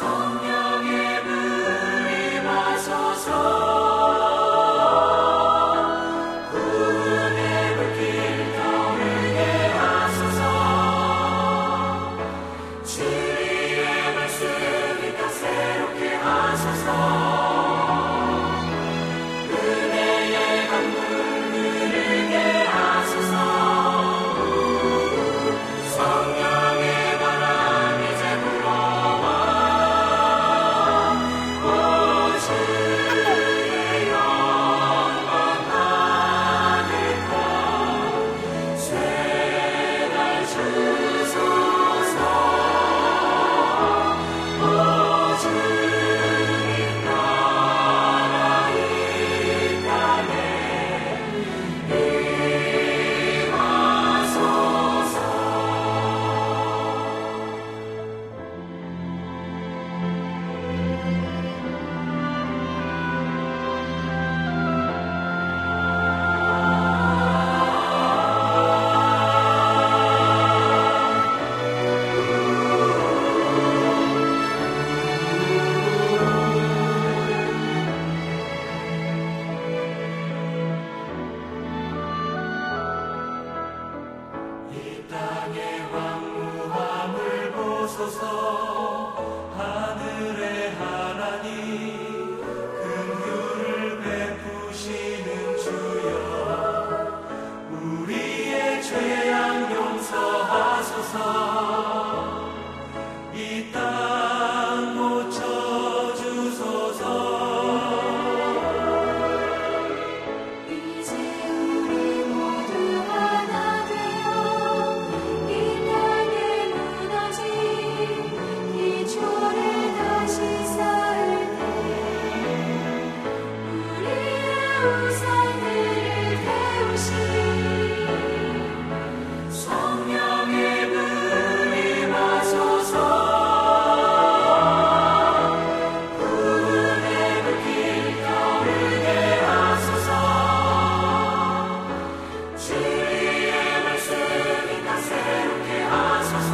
성령의 불이 마소서. 하늘의 하나님 긍휼을 베푸시는 주여 우리의 죄악 용서하소서. 이 땅 고쳐주소서. 이제 우리 모두 하나 되어 이 땅에 무너진 기초를 다시 쌓을 때 우리의 우상들을 태우시. 성령의 불이 마소서. 구원의 불길 떠오르게 하소서. 주의 말씀이 다새롭게 하소서.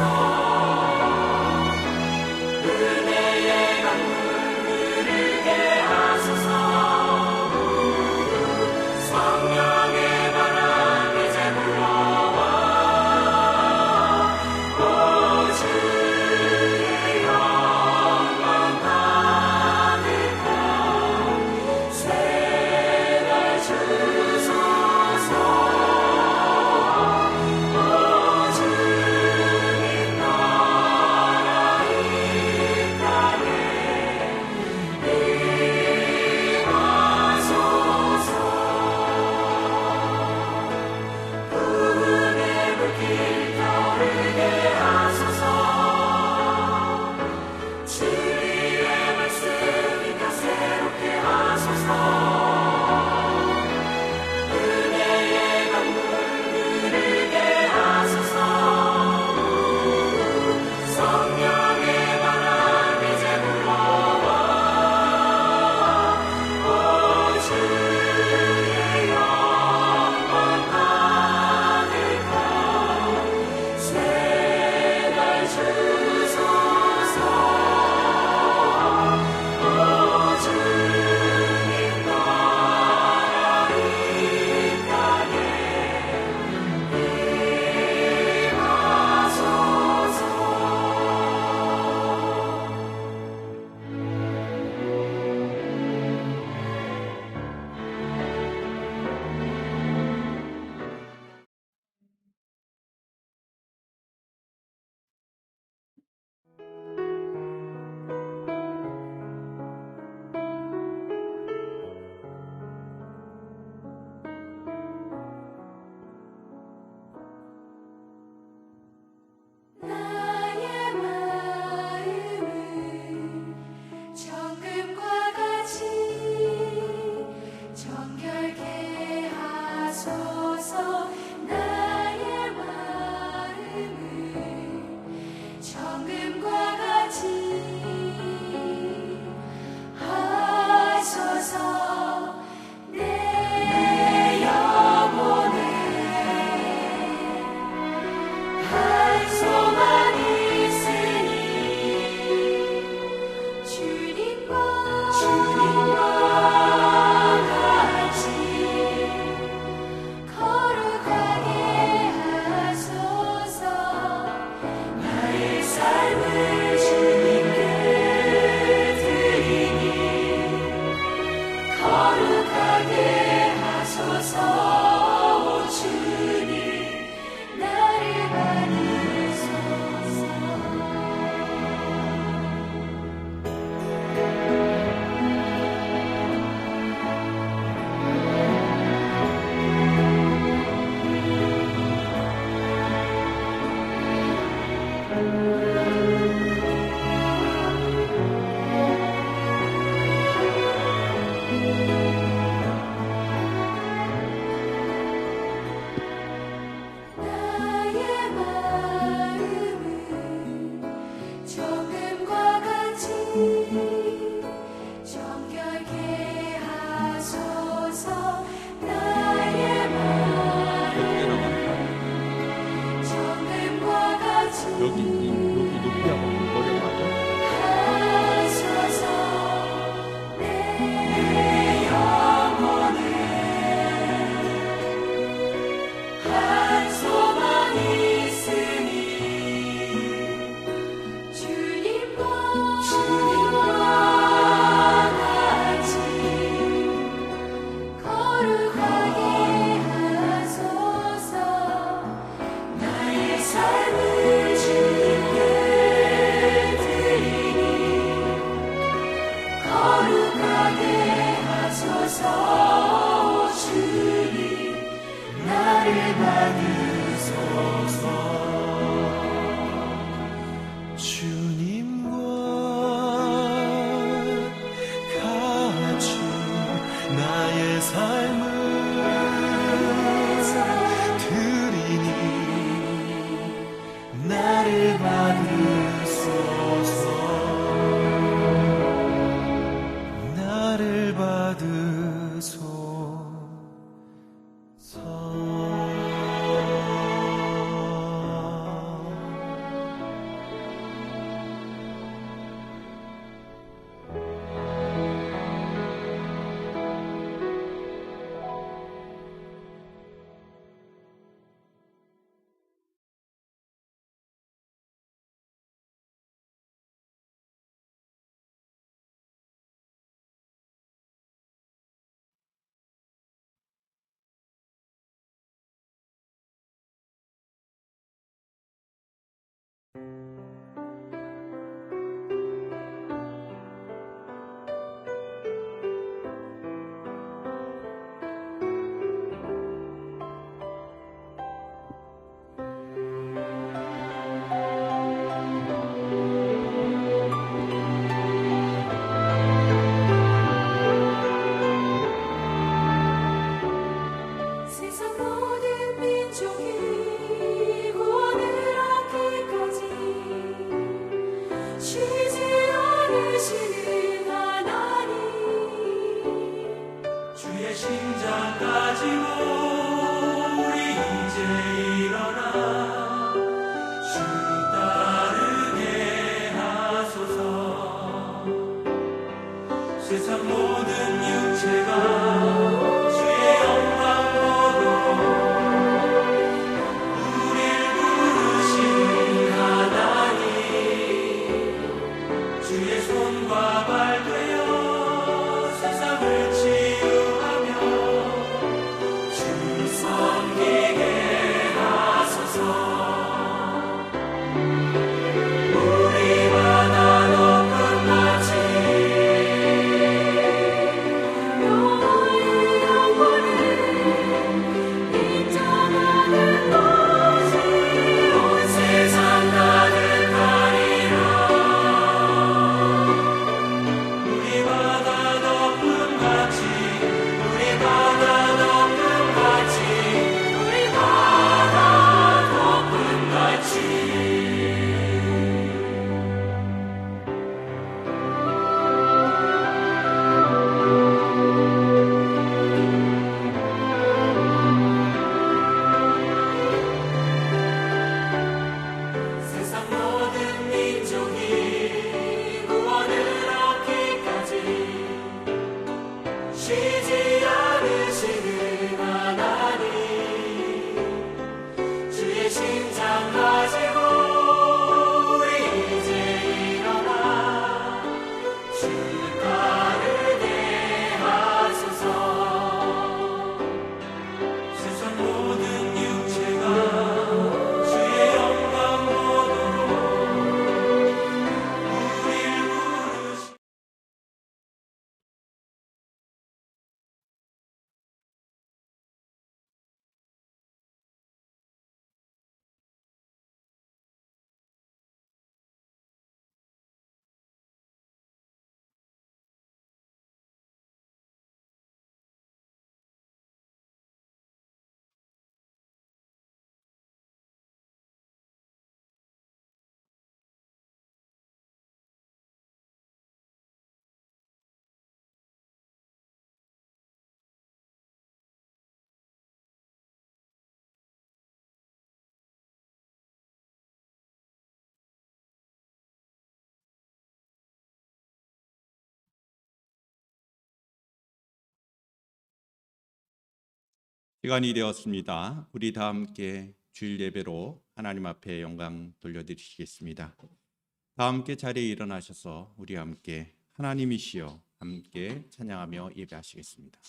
은혜의 강물 흐르게 하소서. 거룩하게 하소서. 주님 나를 받으소서. 나의 마음은 정금과 같이 정결케 하소서. 나의 마음은 정금과 같이 여기 높이하고 머리가 맞아? 하소서. 내 영혼은 한 소망 있으니 주님과 같이 거룩하게 하소서. 나의 삶을 주님께 드리니 거룩하게 하소서. 주님 나를 받으소서. 주님과 같이 나의 삶을 드리니 나를 받으소서. 나를 받으소서. 세상 모든 민족이 구원을 얻기까지 쉬지 않으시는 하나님, 주의 심장 가지고 우리 이제 일어나 주 따르게 하소서. 세상 모든 육체가 주의 영광 보도록 우릴 부르신 하나님, 주의 손과 발 되어 세상을 치유하며 주의 시간이 되었습니다. 우리 다 함께 주일 예배로 하나님 앞에 영광 돌려드리시겠습니다. 다 함께 자리에 일어나셔서 우리 함께 하나님이시여 함께 찬양하며 예배하시겠습니다.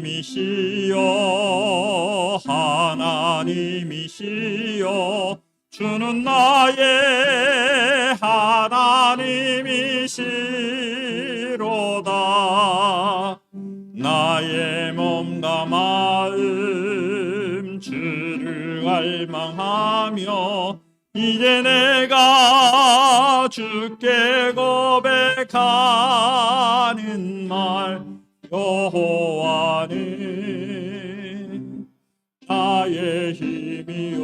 하나님이시여 하나님이시여 주는 나의 하나님이시로다. 나의 몸과 마음 주를 갈망하며 이제 내가 주께 고백하는 말 여호와는 나의 힘이요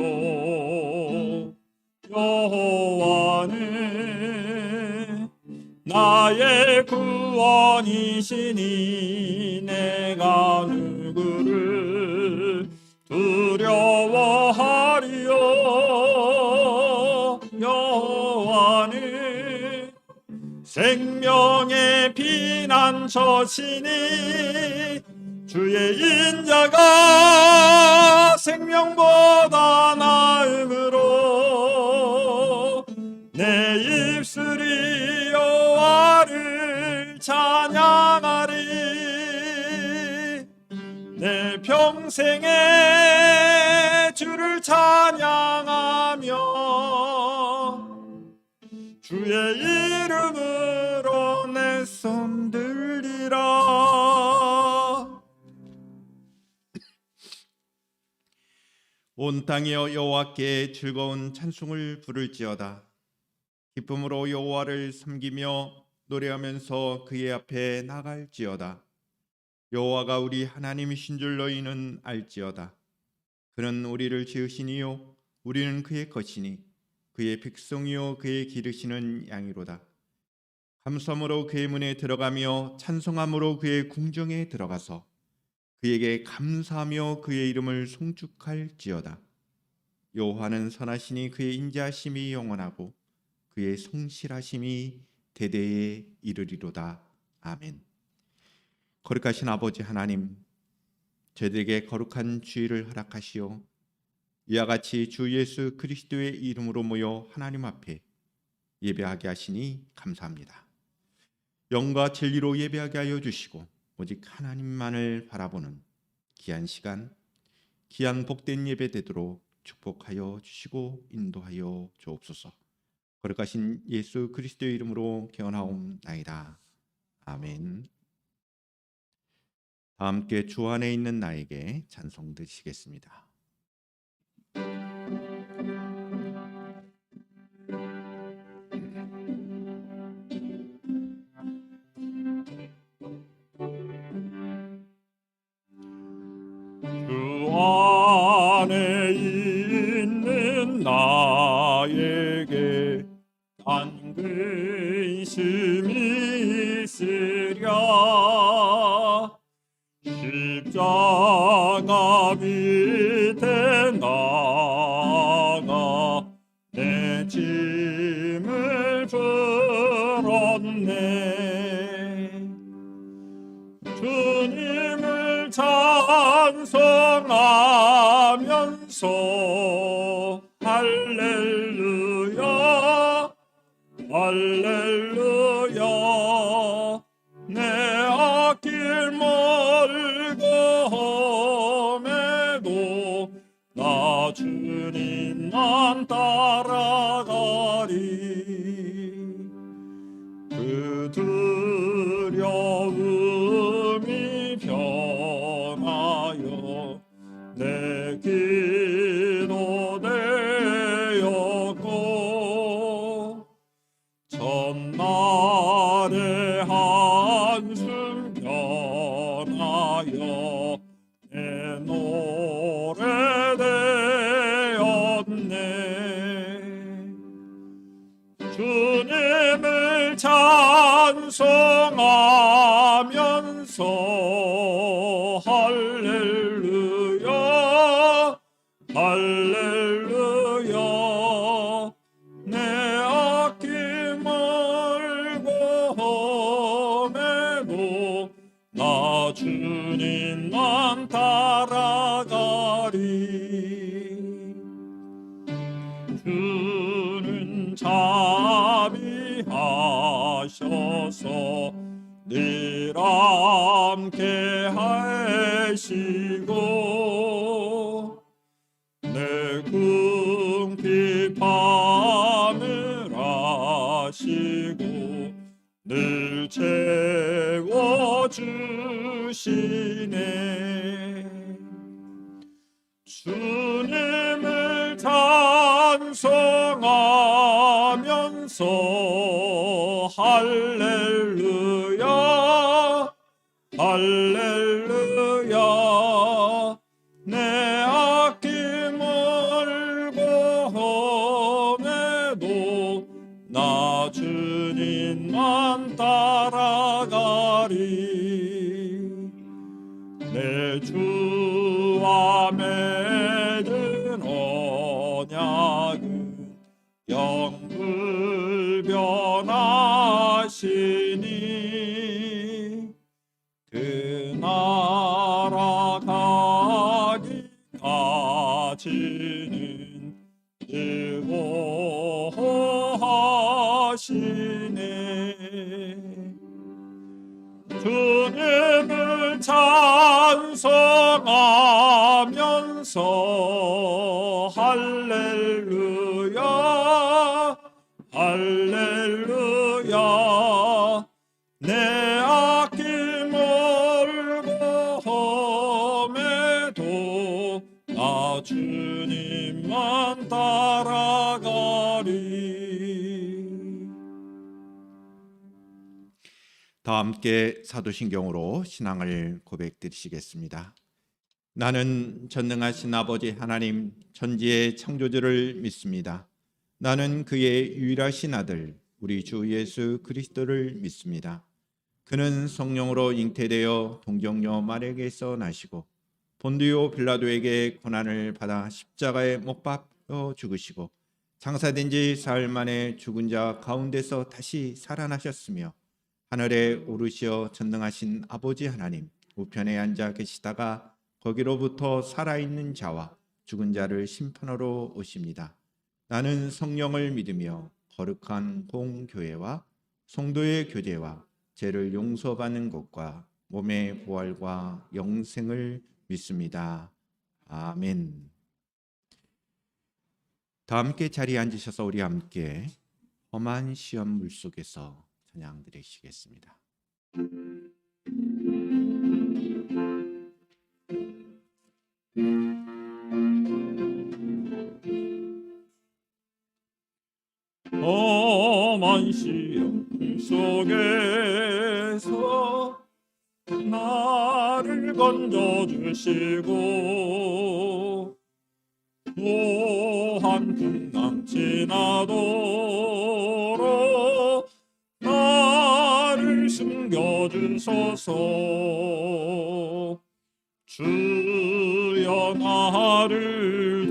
여호와는 나의 구원이시니 내가 누구를 두려워하리요. 여호와는 생명의 피난처시니 주의 인자가 생명보다 나음으로 내 입술이 여호와를 찬양하리. 내 평생에 주를 찬양하며 주의 이름으로 내 손 들리라. 온 땅이여 여호와께 즐거운 찬송을 부를지어다. 기쁨으로 여호와를 섬기며 노래하면서 그의 앞에 나갈지어다. 여호와가 우리 하나님이신 줄 너희는 알지어다. 그는 우리를 지으시니요 우리는 그의 것이니 그의 백성이요 그의 기르시는 양이로다. 감사함으로 그의 문에 들어가며 찬송함으로 그의 궁정에 들어가서 그에게 감사하며 그의 이름을 송축할지어다. 여호와는 선하시니 그의 인자하심이 영원하고 그의 성실하심이 대대에 이르리로다. 아멘. 거룩하신 아버지 하나님, 저희들에게 거룩한 주일을 허락하시오 이와 같이 주 예수 그리스도의 이름으로 모여 하나님 앞에 예배하게 하시니 감사합니다. 영과 진리로 예배하게 하여 주시고 오직 하나님만을 바라보는 귀한 시간, 귀한 복된 예배 되도록 축복하여 주시고 인도하여 주옵소서. 거룩하신 예수 그리스도의 이름으로 기원하옵나이다. 아멘. 다 함께 주 안에 있는 나에게 찬송 드리시겠습니다. 주 안에 있는 나에게 단 근심이 있으랴. 십자가 밑에 나가 내 짐을 풀었네. 주님을 찬송하면서 할렐루야 할렐루야. 내 앞길 멀고 험해도 나 주님만 따라가리. 그 두려움이 변하여 내 기도 되었고 전날의 한숨 변하여 내 노래 되었네. 주님을 찬송하면서 할렐루야 할렐루야. 주는 자비하셔서 늘 함께 하시고 내 궁핍함을 아시고 늘 채워주시네. 주님을 찬송하면서 할렐루야 할렐루야 내 아낌을 고험해도 나 주님만 따라가리. 내 주와 맺은 언약은 영불변하시니 그 나라 가기까지는 즐거워하시네. 주님을 찬송하면서 할렐루야 할렐루야 내 아낌을 고험해도 나 주님만 따라가리. 다 함께 사도신경으로 신앙을 고백드리시겠습니다. 나는 전능하신 아버지 하나님 천지의 창조주를 믿습니다. 나는 그의 유일하신 아들 우리 주 예수 그리스도를 믿습니다. 그는 성령으로 잉태되어 동정녀 마리아에게서 나시고 본디오 빌라도에게 고난을 받아 십자가에 못 박혀 죽으시고 장사된 지 사흘 만에 죽은 자 가운데서 다시 살아나셨으며 하늘에 오르시어 전능하신 아버지 하나님 우편에 앉아 계시다가 거기로부터 살아있는 자와 죽은 자를 심판하러 오십니다. 나는 성령을 믿으며 거룩한 공교회와 성도의 교제와 죄를 용서받는 것과 몸의 부활과 영생을 믿습니다. 아멘. 다 함께 자리에 앉으셔서 우리 함께 험한 시험 물속에서 찬양 드리시겠습니다. 험한 시험 속에서 나를 건져주시고 또한 풍랑 지나도록 나를 숨겨주소서. 주여 나를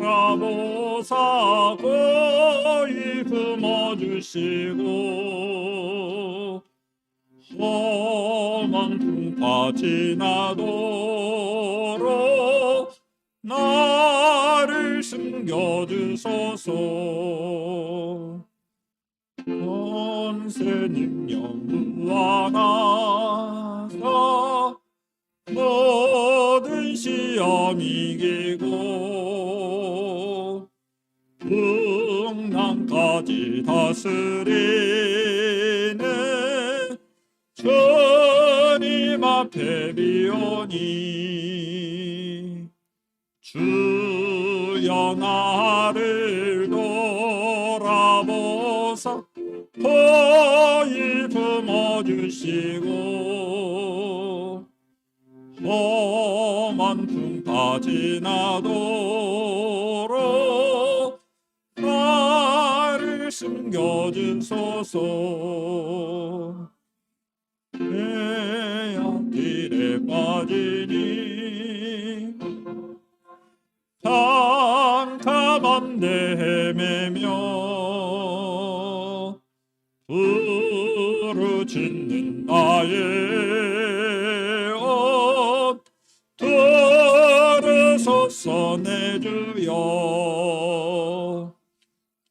돌아보사 고이 품어주시고 험한 풍파 지나도록 나를 숨겨주소서. 권세님 무한하사 모든 시험 이기고 풍랑까지 다스리는 주님 앞에 비오니 주여 나를 돌아보사 고이 품어주시고 험한 풍파 지나도록 나를 숨겨주소서. 배악길에 빠지니 캄캄한 데 헤매며 부르짖는 나의 옷 들으소서 내 주여.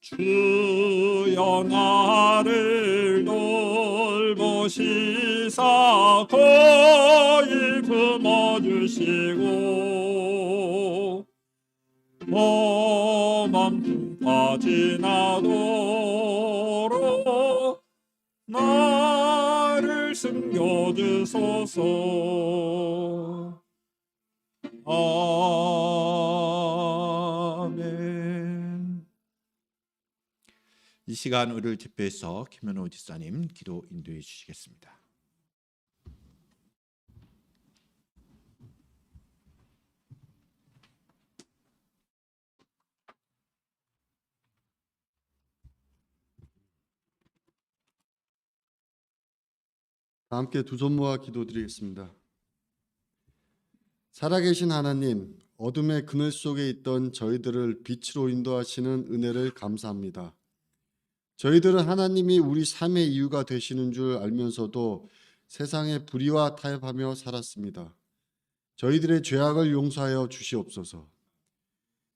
주여 나를 돌보시사 거의 품어주시고 험한 풍파 지나도록 나를 숨겨주소서. 아멘. 이 시간 우리를 집회에서 김현호 지사님 기도 인도해 주시겠습니다. 다 함께 두 손 모아 기도드리겠습니다. 살아계신 하나님, 어둠의 그늘 속에 있던 저희들을 빛으로 인도하시는 은혜를 감사합니다. 저희들은 하나님이 우리 삶의 이유가 되시는 줄 알면서도 세상의 불의와 타협하며 살았습니다. 저희들의 죄악을 용서하여 주시옵소서.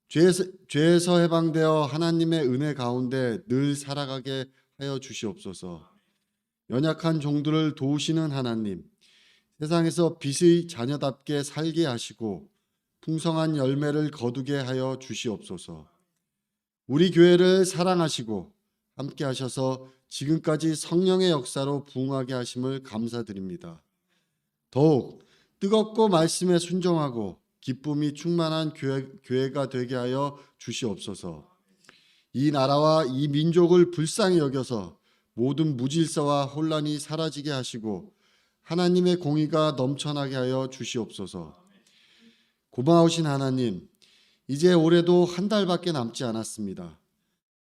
죄에서 해방되어 하나님의 은혜 가운데 늘 살아가게 하여 주시옵소서. 연약한 종들을 도우시는 하나님, 세상에서 빛의 자녀답게 살게 하시고 풍성한 열매를 거두게 하여 주시옵소서. 우리 교회를 사랑하시고 함께 하셔서 지금까지 성령의 역사로 부흥하게 하심을 감사드립니다. 더욱 뜨겁고 말씀에 순종하고 기쁨이 충만한 교회가 되게 하여 주시옵소서. 이 나라와 이 민족을 불쌍히 여겨서 모든 무질서와 혼란이 사라지게 하시고 하나님의 공의가 넘쳐나게 하여 주시옵소서. 고마우신 하나님, 이제 올해도 한 달밖에 남지 않았습니다.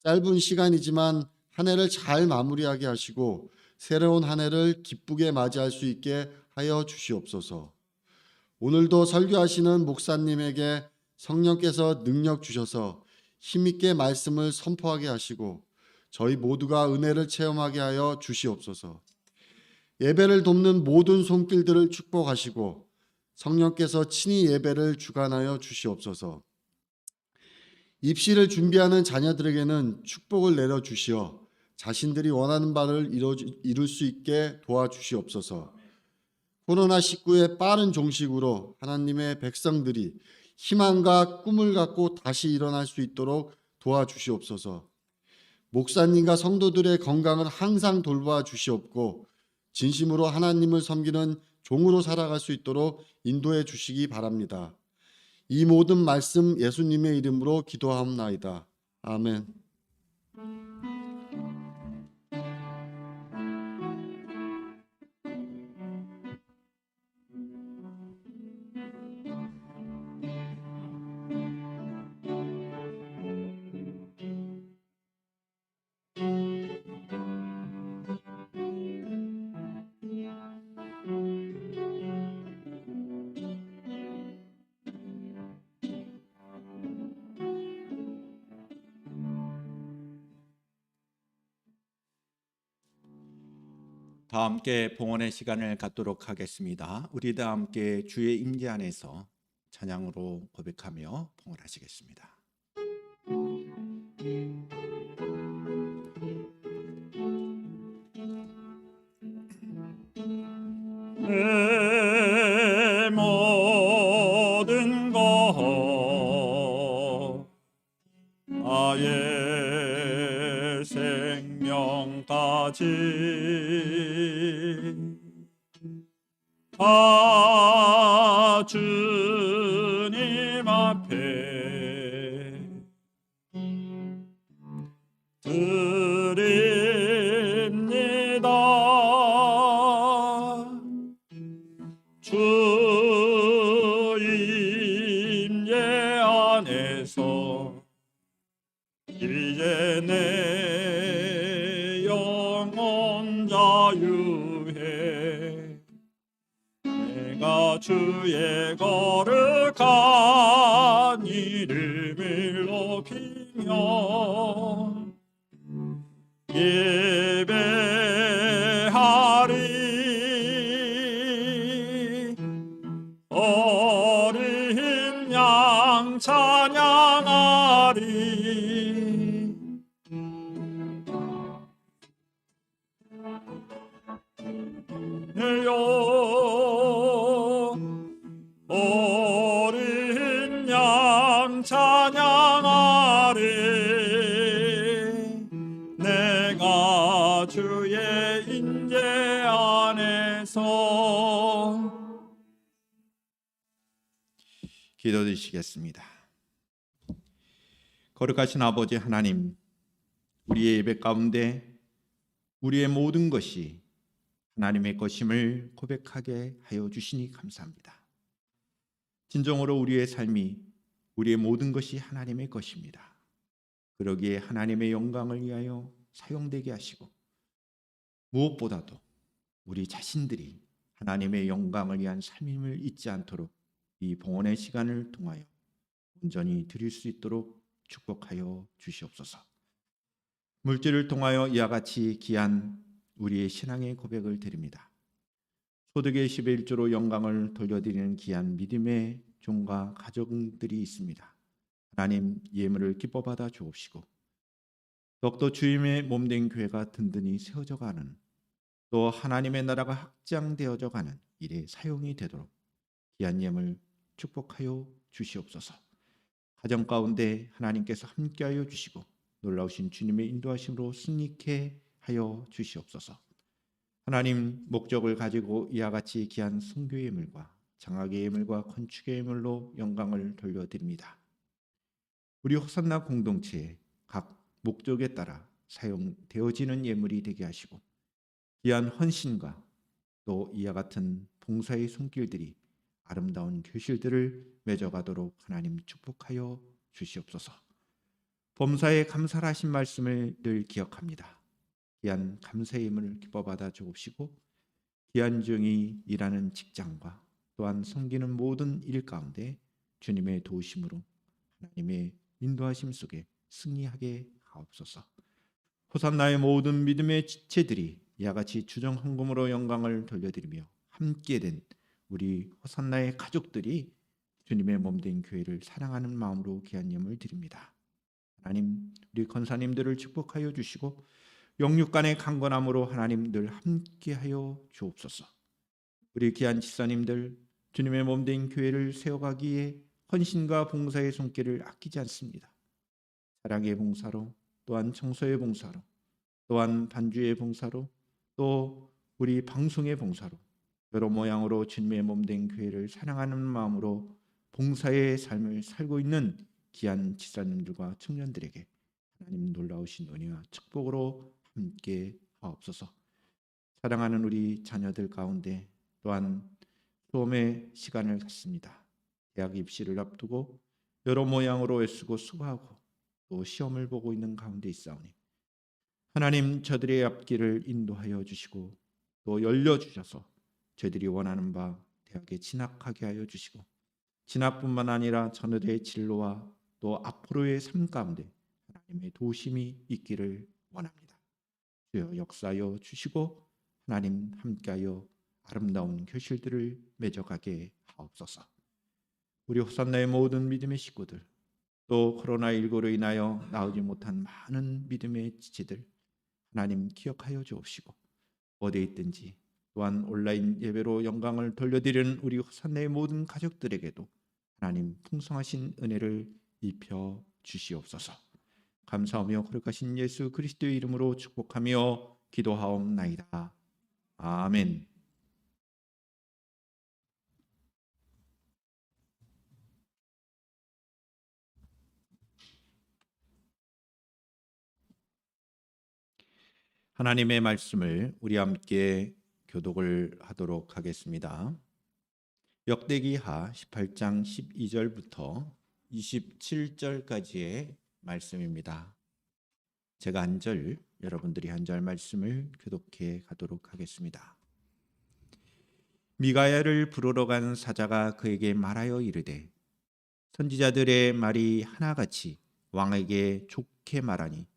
짧은 시간이지만 한 해를 잘 마무리하게 하시고 새로운 한 해를 기쁘게 맞이할 수 있게 하여 주시옵소서. 오늘도 설교하시는 목사님에게 성령께서 능력 주셔서 힘있게 말씀을 선포하게 하시고 저희 모두가 은혜를 체험하게 하여 주시옵소서. 예배를 돕는 모든 손길들을 축복하시고 성령께서 친히 예배를 주관하여 주시옵소서. 입시를 준비하는 자녀들에게는 축복을 내려 주시어 자신들이 원하는 바를 이룰 수 있게 도와주시옵소서. 코로나19의 빠른 종식으로 하나님의 백성들이 희망과 꿈을 갖고 다시 일어날 수 있도록 도와주시옵소서. 목사님과 성도들의 건강을 항상 돌봐 주시옵고 진심으로 하나님을 섬기는 종으로 살아갈 수 있도록 인도해 주시기 바랍니다. 이 모든 말씀 예수님의 이름으로 기도하옵나이다. 아멘. 다 함께 봉헌의 시간을 갖도록 하겠습니다. 우리 다 함께 주의 임재 안에서 찬양으로 고백하며 봉헌하시겠습니다. 내 모든 것 나의 생명까지 다 주님 앞에 드립니다. 주 임재 안에서 이제 내 영혼 자유해 내가 주의 거룩한 이름을 높이며 예배하리 어린 양 찬양하리 찬양하리. 내가 주의 인재 안에서. 기도드리시겠습니다. 거룩하신 아버지 하나님, 우리의 예배 가운데 우리의 모든 것이 하나님의 것임을 고백하게 하여 주시니 감사합니다. 진정으로 우리의 삶이, 우리의 모든 것이 하나님의 것입니다. 그러기에 하나님의 영광을 위하여 사용되게 하시고, 무엇보다도 우리 자신들이 하나님의 영광을 위한 삶임을 잊지 않도록 이 봉헌의 시간을 통하여 온전히 드릴 수 있도록 축복하여 주시옵소서. 물질을 통하여 이와 같이 귀한 우리의 신앙의 고백을 드립니다. 소득의 11조로 영광을 돌려드리는 귀한 믿음의 종과 가정들이 있습니다. 하나님, 예물을 기뻐 받아 주옵시고, 더욱더 주님의 몸된 교회가 든든히 세워져 가는, 또 하나님의 나라가 확장되어져 가는 일에 사용이 되도록 귀한 예물 축복하여 주시옵소서. 가정 가운데 하나님께서 함께하여 주시고 놀라우신 주님의 인도하심으로 승리케 하여 주시옵소서. 하나님, 목적을 가지고 이와 같이 귀한 선교의 예물과 장학의 예물과 건축의 예물로 영광을 돌려드립니다. 우리 호산나 공동체의 각 목적에 따라 사용되어지는 예물이 되게 하시고, 귀한 헌신과 또 이와 같은 봉사의 손길들이 아름다운 교실들을 맺어가도록 하나님 축복하여 주시옵소서. 범사에 감사를 하신 말씀을 늘 기억합니다. 귀한 감사의 예물을 기뻐 받아 주옵시고, 귀한 종이 일하는 직장과 또한 섬기는 모든 일 가운데 주님의 도우심으로 하나님의 인도하심 속에 승리하게 하옵소서. 호산나의 모든 믿음의 지체들이 이와 같이 주정 헌금으로 영광을 돌려드리며 함께 된 우리 호산나의 가족들이 주님의 몸된 교회를 사랑하는 마음으로 귀한 예물 드립니다. 하나님, 우리 권사님들을 축복하여 주시고 영육간의 강건함으로 하나님 늘 함께하여 주옵소서. 우리 귀한 집사님들, 주님의 몸된 교회를 세워가기에 헌신과 봉사의 손길을 아끼지 않습니다. 사랑의 봉사로, 또한 청소의 봉사로, 또한 반주의 봉사로, 또 우리 방송의 봉사로 여러 모양으로 주님의 몸된 교회를 사랑하는 마음으로 봉사의 삶을 살고 있는 귀한 집사님들과 청년들에게 하나님 놀라우신 은혜와 축복으로 함께 하옵소서. 사랑하는 우리 자녀들 가운데 또한 수험의 시간을 갖습니다. 대학 입시를 앞두고 여러 모양으로 애쓰고 수고하고 또 시험을 보고 있는 가운데 있사오니 하나님, 저들의 앞길을 인도하여 주시고 또 열려주셔서 저들이 원하는 바 대학에 진학하게 하여 주시고, 진학뿐만 아니라 저들의 진로와 또 앞으로의 삶 가운데 하나님의 도우심이 있기를 원합니다. 주여 역사하여 주시고 하나님 함께하여 아름다운 교실들을 맺어가게 하옵소서. 우리 호산나의 모든 믿음의 식구들, 또 코로나19로 인하여 나오지 못한 많은 믿음의 지체들 하나님 기억하여 주옵시고, 어디에 있든지 또한 온라인 예배로 영광을 돌려드리는 우리 호산나의 모든 가족들에게도 하나님 풍성하신 은혜를 입혀 주시옵소서. 감사하며 거룩하신 예수 그리스도의 이름으로 축복하며 기도하옵나이다. 아멘. 하나님의 말씀을 우리 함께 교독을 하도록 하겠습니다. 역대기하 18장 12절부터 27절까지의 말씀입니다. 제가 한 절, 여러분들이 한 절 말씀을 교독해 가도록 하겠습니다. 미가야를 부르러 간 사자가 그에게 말하여 이르되, 선지자들의 말이 하나같이 왕에게 좋게 말하니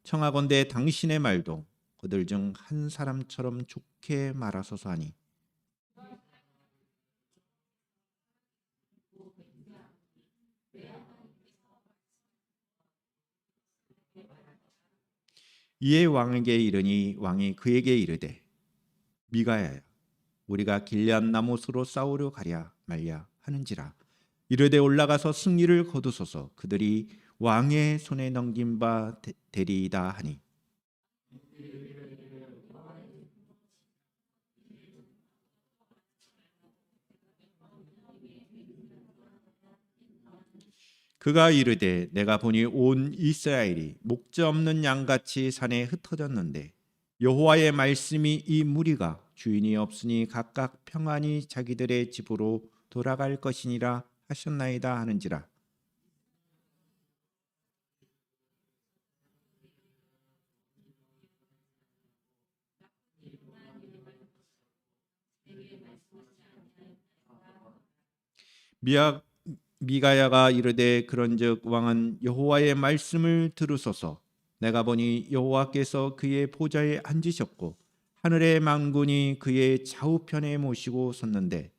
청하건대 당신의 말도 그들 중 한 사람처럼 좋게 말하소서 하니, 이에 왕에게 이르니 왕이 그에게 이르되, 미가야야, 우리가 길앗 나못으로 싸우려 가랴 말랴 하는지라 이르되 올라가서 승리를 거두소서. 그들이 왕의 손에 넘긴 바 되리이다 하니 그가 이르되 내가 보니 온 이스라엘이 목자 없는 양같이 산에 흩어졌는데 여호와의 말씀이 이 무리가 주인이 없으니 각각 평안히 자기들의 집으로 돌아갈 것이니라 하셨나이다 하는지라. 미가야가 이르되 그런즉 왕은 여호와의 말씀을 들으소서. 내가 보니 여호와께서 그의 보좌에 앉으셨고 하늘의 만군이 그의 좌우편에 모시고 섰는데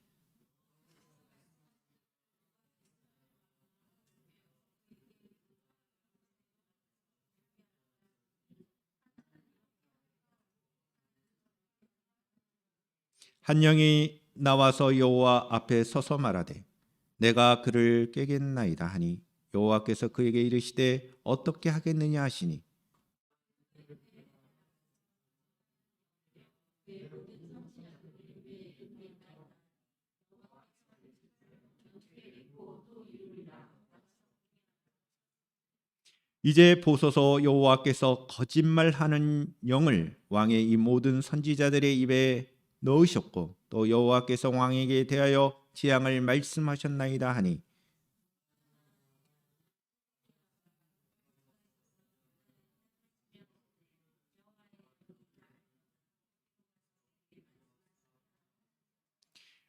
한 영이 나와서 여호와 앞에 서서 말하되 내가 그를 깨겠나이다 하니 여호와께서 그에게 이르시되 어떻게 하겠느냐 하시니 이제 보소서 여호와께서 거짓말하는 영을 왕의 이 모든 선지자들의 입에 넣으셨고 또 여호와께서 왕에게 대하여 재앙을 말씀하셨나이다 하니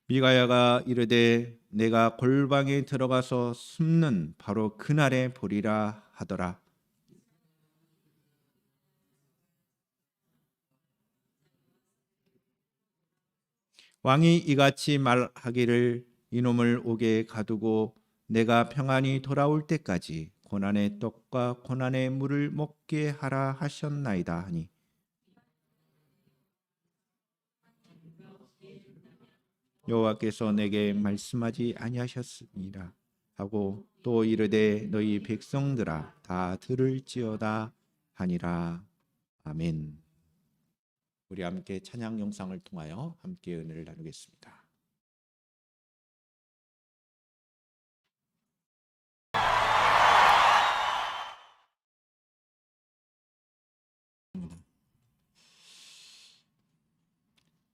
미가야가 이르되 내가 골방에 들어가서 숨는 바로 그날에 보리라 하더라. 왕이 이같이 말하기를 이놈을 옥에 가두고 내가 평안히 돌아올 때까지 고난의 떡과 고난의 물을 먹게 하라 하셨나이다 하니 여호와께서 내게 말씀하지 아니하셨으니라 하고 또 이르되 너희 백성들아 다 들을지어다 하니라. 아멘. 우리 함께 찬양 영상을 통하여 함께 은혜를 나누겠습니다.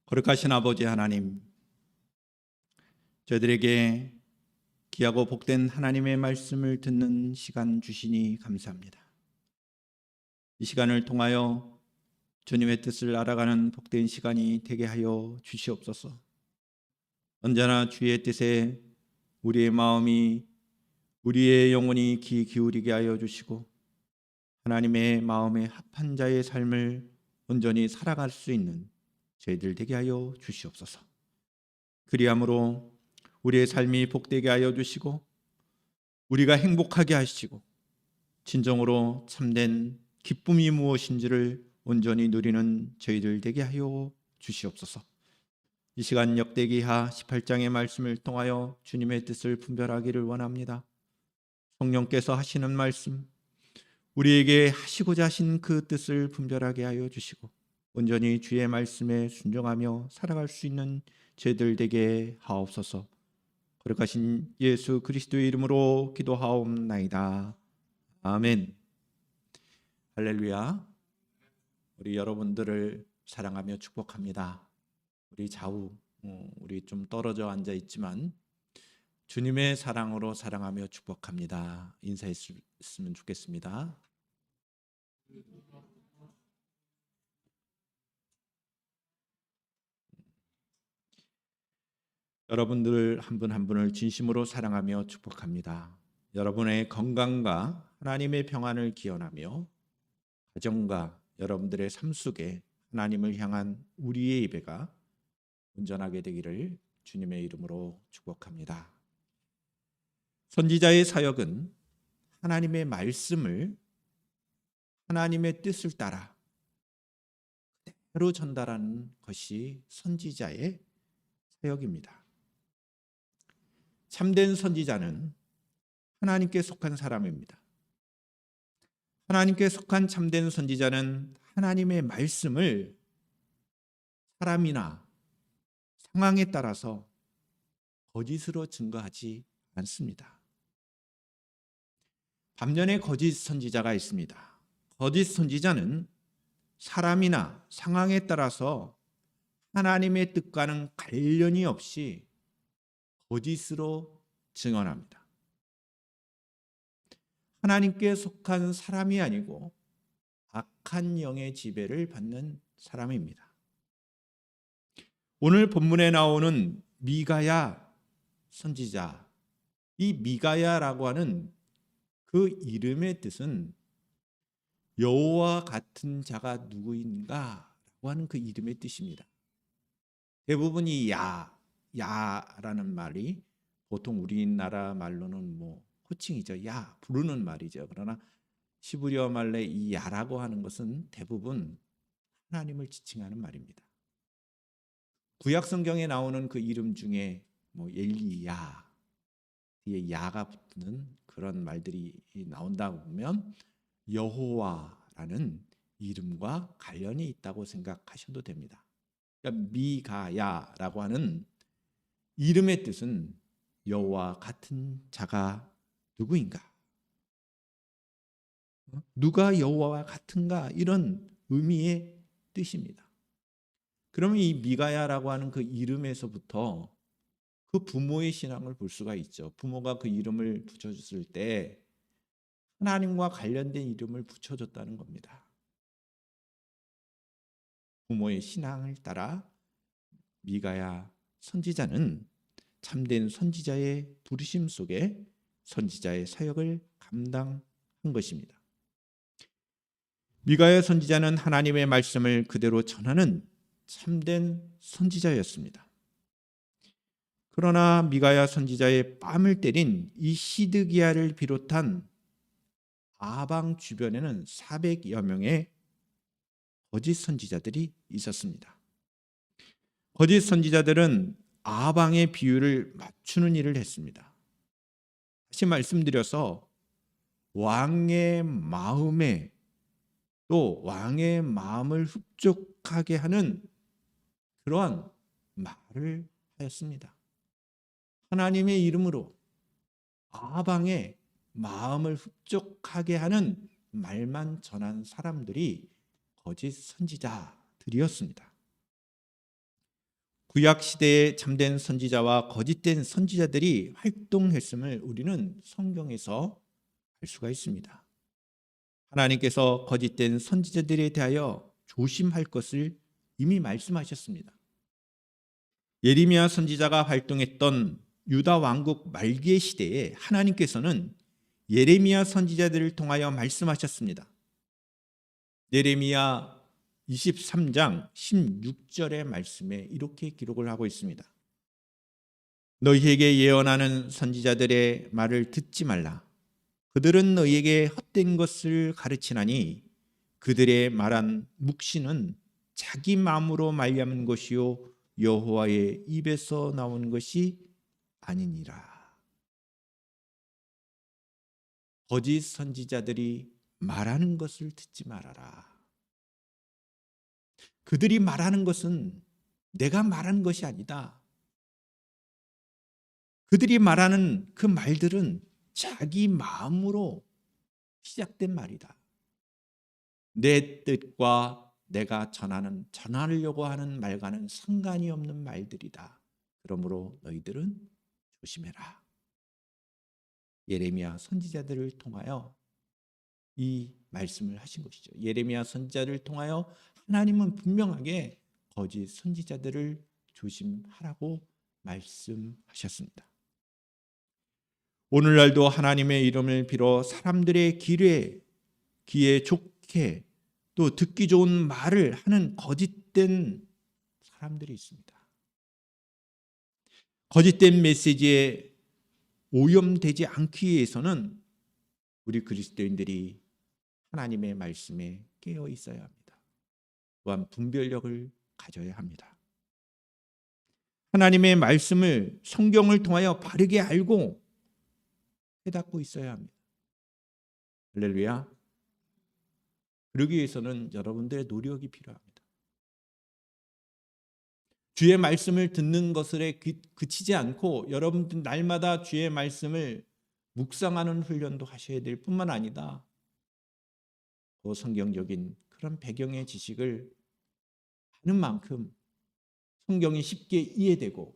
거룩하신 아버지 하나님, 저희들에게 귀하고 복된 하나님의 말씀을 듣는 시간 주시니 감사합니다. 이 시간을 통하여 주님의 뜻을 알아가는 복된 시간이 되게 하여 주시옵소서. 언제나 주의 뜻에 우리의 마음이 우리의 영혼이 귀 기울이게 하여 주시고 하나님의 마음에 합한 자의 삶을 온전히 살아갈 수 있는 저희들 되게 하여 주시옵소서. 그리함으로 우리의 삶이 복되게 하여 주시고 우리가 행복하게 하시고 진정으로 참된 기쁨이 무엇인지를 온전히 누리는 저희들 되게 하여 주시옵소서. 이 시간 역대기하 18장의 말씀을 통하여 주님의 뜻을 분별하기를 원합니다. 성령께서 하시는 말씀, 우리에게 하시고자 하신 그 뜻을 분별하게 하여 주시고 온전히 주의 말씀에 순종하며 살아갈 수 있는 저희들 되게 하옵소서. 거룩하신 예수 그리스도의 이름으로 기도하옵나이다. 아멘. 할렐루야. 우리 여러분들을 사랑하며 축복합니다. 우리 좌우, 우리 좀 떨어져 앉아 있지만 주님의 사랑으로 사랑하며 축복합니다. 인사했으면 좋겠습니다. 여러분들 한 분 한 분을 진심으로 사랑하며 축복합니다. 여러분의 건강과 하나님의 평안을 기원하며 가정과 여러분들의 삶 속에 하나님을 향한 우리의 예배가 온전하게 되기를 주님의 이름으로 축복합니다. 선지자의 사역은 하나님의 말씀을 하나님의 뜻을 따라 그대로 전달하는 것이 선지자의 사역입니다. 참된 선지자는 하나님께 속한 사람입니다. 하나님께 속한 참된 선지자는 하나님의 말씀을 사람이나 상황에 따라서 거짓으로 증거하지 않습니다. 반면에 거짓 선지자가 있습니다. 거짓 선지자는 사람이나 상황에 따라서 하나님의 뜻과는 관련이 없이 거짓으로 증언합니다. 하나님께 속한 사람이 아니고 악한 영의 지배를 받는 사람입니다. 오늘 본문에 나오는 미가야 선지자, 이 미가야라고 하는 그 이름의 뜻은 여호와 같은 자가 누구인가라고 하는 그 이름의 뜻입니다. 대부분이 야라는 말이 보통 우리나라 말로는 호칭이죠. 야, 부르는 말이죠. 그러나 시브리어 말로 이 야라고 하는 것은 대부분 하나님을 지칭하는 말입니다. 구약 성경에 나오는 그 이름 중에 엘리야 뒤에 야가 붙는 그런 말들이 나온다 보면 여호와라는 이름과 관련이 있다고 생각하셔도 됩니다. 그러니까 미가야라고 하는 이름의 뜻은 여호와 같은 자가 누구인가? 누가 여호와와 같은가? 이런 의미의 뜻입니다. 그러면 이 미가야라고 하는 그 이름에서부터 그 부모의 신앙을 볼 수가 있죠. 부모가 그 이름을 붙여줬을 때 하나님과 관련된 이름을 붙여줬다는 겁니다. 부모의 신앙을 따라 미가야 선지자는 참된 선지자의 부르심 속에 선지자의 사역을 감당한 것입니다. 미가야 선지자는 하나님의 말씀을 그대로 전하는 참된 선지자였습니다. 그러나 미가야 선지자의 뺨을 때린 이 시드기야를 비롯한 아방 주변에는 400여 명의 거짓 선지자들이 있었습니다. 거짓 선지자들은 아방의 비유를 맞추는 일을 했습니다. 다시 말씀드려서 왕의 마음에 또 왕의 마음을 흡족하게 하는 그러한 말을 하였습니다. 하나님의 이름으로 아방의 마음을 흡족하게 하는 말만 전한 사람들이 거짓 선지자들이었습니다. 구약 시대에 참된 선지자와 거짓된 선지자들이 활동했음을 우리는 성경에서 알 수가 있습니다. 하나님께서 거짓된 선지자들에 대하여 조심할 것을 이미 말씀하셨습니다. 예레미야 선지자가 활동했던 유다 왕국 말기의 시대에 하나님께서는 예레미야 선지자들을 통하여 말씀하셨습니다. 예레미야 23장 16절의 말씀에 이렇게 기록을 하고 있습니다. 너희에게 예언하는 선지자들의 말을 듣지 말라. 그들은 너희에게 헛된 것을 가르치나니 그들의 말한 묵시는 자기 마음으로 말미암은 것이요 여호와의 입에서 나온 것이 아니니라. 거짓 선지자들이 말하는 것을 듣지 말아라. 그들이 말하는 것은 내가 말하는 것이 아니다. 그들이 말하는 그 말들은 자기 마음으로 시작된 말이다. 내 뜻과 내가 전하려고 하는 말과는 상관이 없는 말들이다. 그러므로 너희들은 조심해라. 예레미야 선지자들을 통하여 이 말씀을 하신 것이죠. 예레미야 선지자를 통하여 하나님은 분명하게 거짓 선지자들을 조심하라고 말씀하셨습니다. 오늘날도 하나님의 이름을 빌어 사람들의 귀에 좋게 또 듣기 좋은 말을 하는 거짓된 사람들이 있습니다. 거짓된 메시지에 오염되지 않기 위해서는 우리 그리스도인들이 하나님의 말씀에 깨어 있어야 합니다. 또한 분별력을 가져야 합니다. 하나님의 말씀을 성경을 통하여 바르게 알고 깨닫고 있어야 합니다. 할렐루야. 그러기 위해서는 여러분들의 노력이 필요합니다. 주의 말씀을 듣는 것에 그치지 않고 여러분들 날마다 주의 말씀을 묵상하는 훈련도 하셔야 될 뿐만 아니다. 그 성경적인 그런 배경의 지식을 하는 만큼 성경이 쉽게 이해되고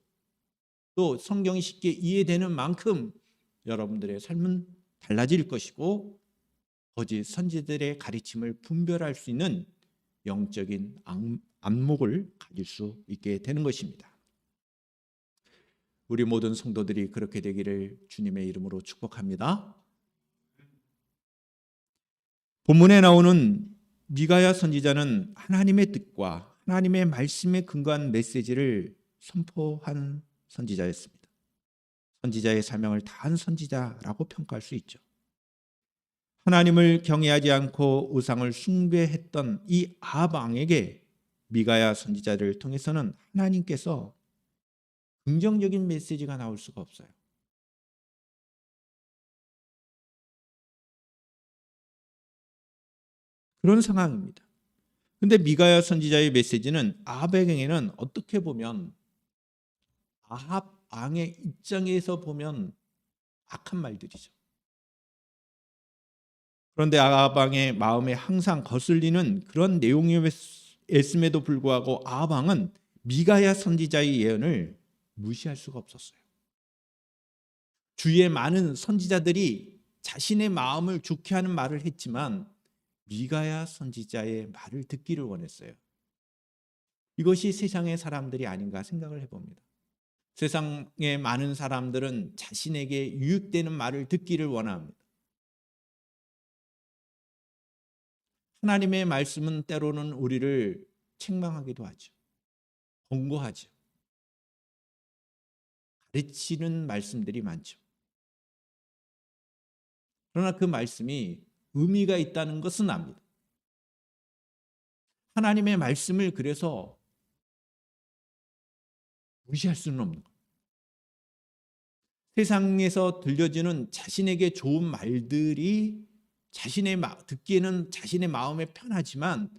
또 성경이 쉽게 이해되는 만큼 여러분들의 삶은 달라질 것이고 거짓 선지자들의 가르침을 분별할 수 있는 영적인 안목을 가질 수 있게 되는 것입니다. 우리 모든 성도들이 그렇게 되기를 주님의 이름으로 축복합니다. 본문에 나오는 미가야 선지자는 하나님의 뜻과 하나님의 말씀에 근거한 메시지를 선포한 선지자였습니다. 선지자의 사명을 다한 선지자라고 평가할 수 있죠. 하나님을 경외하지 않고 우상을 숭배했던 이 아합 왕에게 미가야 선지자를 통해서는 하나님께서 긍정적인 메시지가 나올 수가 없어요. 그런 상황입니다. 근데 미가야 선지자의 메시지는 아합에게는 어떻게 보면 아합 왕의 입장에서 보면 악한 말들이죠. 그런데 아합 왕의 마음에 항상 거슬리는 그런 내용이었음에도 불구하고 아합 왕은 미가야 선지자의 예언을 무시할 수가 없었어요. 주위의 많은 선지자들이 자신의 마음을 좋게 하는 말을 했지만 미가야 선지자의 말을 듣기를 원했어요. 이것이 세상의 사람들이 아닌가 생각을 해봅니다. 세상의 많은 사람들은 자신에게 유익되는 말을 듣기를 원합니다. 하나님의 말씀은 때로는 우리를 책망하기도 하죠. 권고하죠. 가르치는 말씀들이 많죠. 그러나 그 말씀이 의미가 있다는 것은 압니다. 하나님의 말씀을 그래서 무시할 수는 없는 거예요. 세상에서 들려지는 자신에게 좋은 말들이 듣기에는 자신의 마음에 편하지만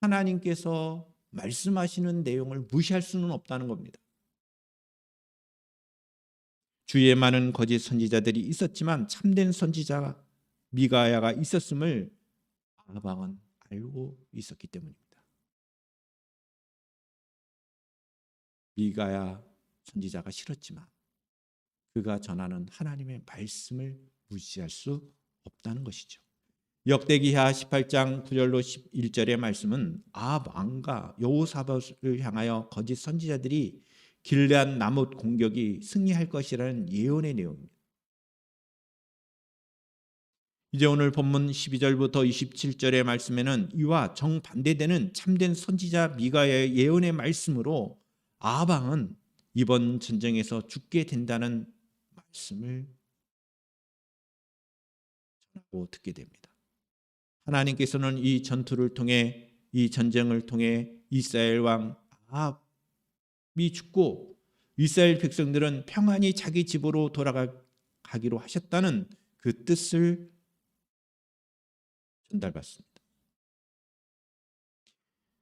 하나님께서 말씀하시는 내용을 무시할 수는 없다는 겁니다. 주위에 많은 거짓 선지자들이 있었지만 참된 선지자 미가야가 있었음을 아합 왕은 알고 있었기 때문입니다. 미가야 선지자가 싫었지만 그가 전하는 하나님의 말씀을 무시할 수 없다는 것이죠. 역대기하 18장 9절로 11절의 말씀은 아합 왕과 여호사밧을 향하여 거짓 선지자들이 길르앗 나못 공격이 승리할 것이라는 예언의 내용입니다. 이제 오늘 본문 12절부터 27절의 말씀에는 이와 정반대되는 참된 선지자 미가야의 예언의 말씀으로 아합 왕은 이번 전쟁에서 죽게 된다는 말씀을 전하고 듣게 됩니다. 하나님께서는 이 전투를 통해 이 전쟁을 통해 이스라엘 왕 아합이 죽고 이스라엘 백성들은 평안히 자기 집으로 돌아가기로 하셨다는 그 뜻을 전달받습니다.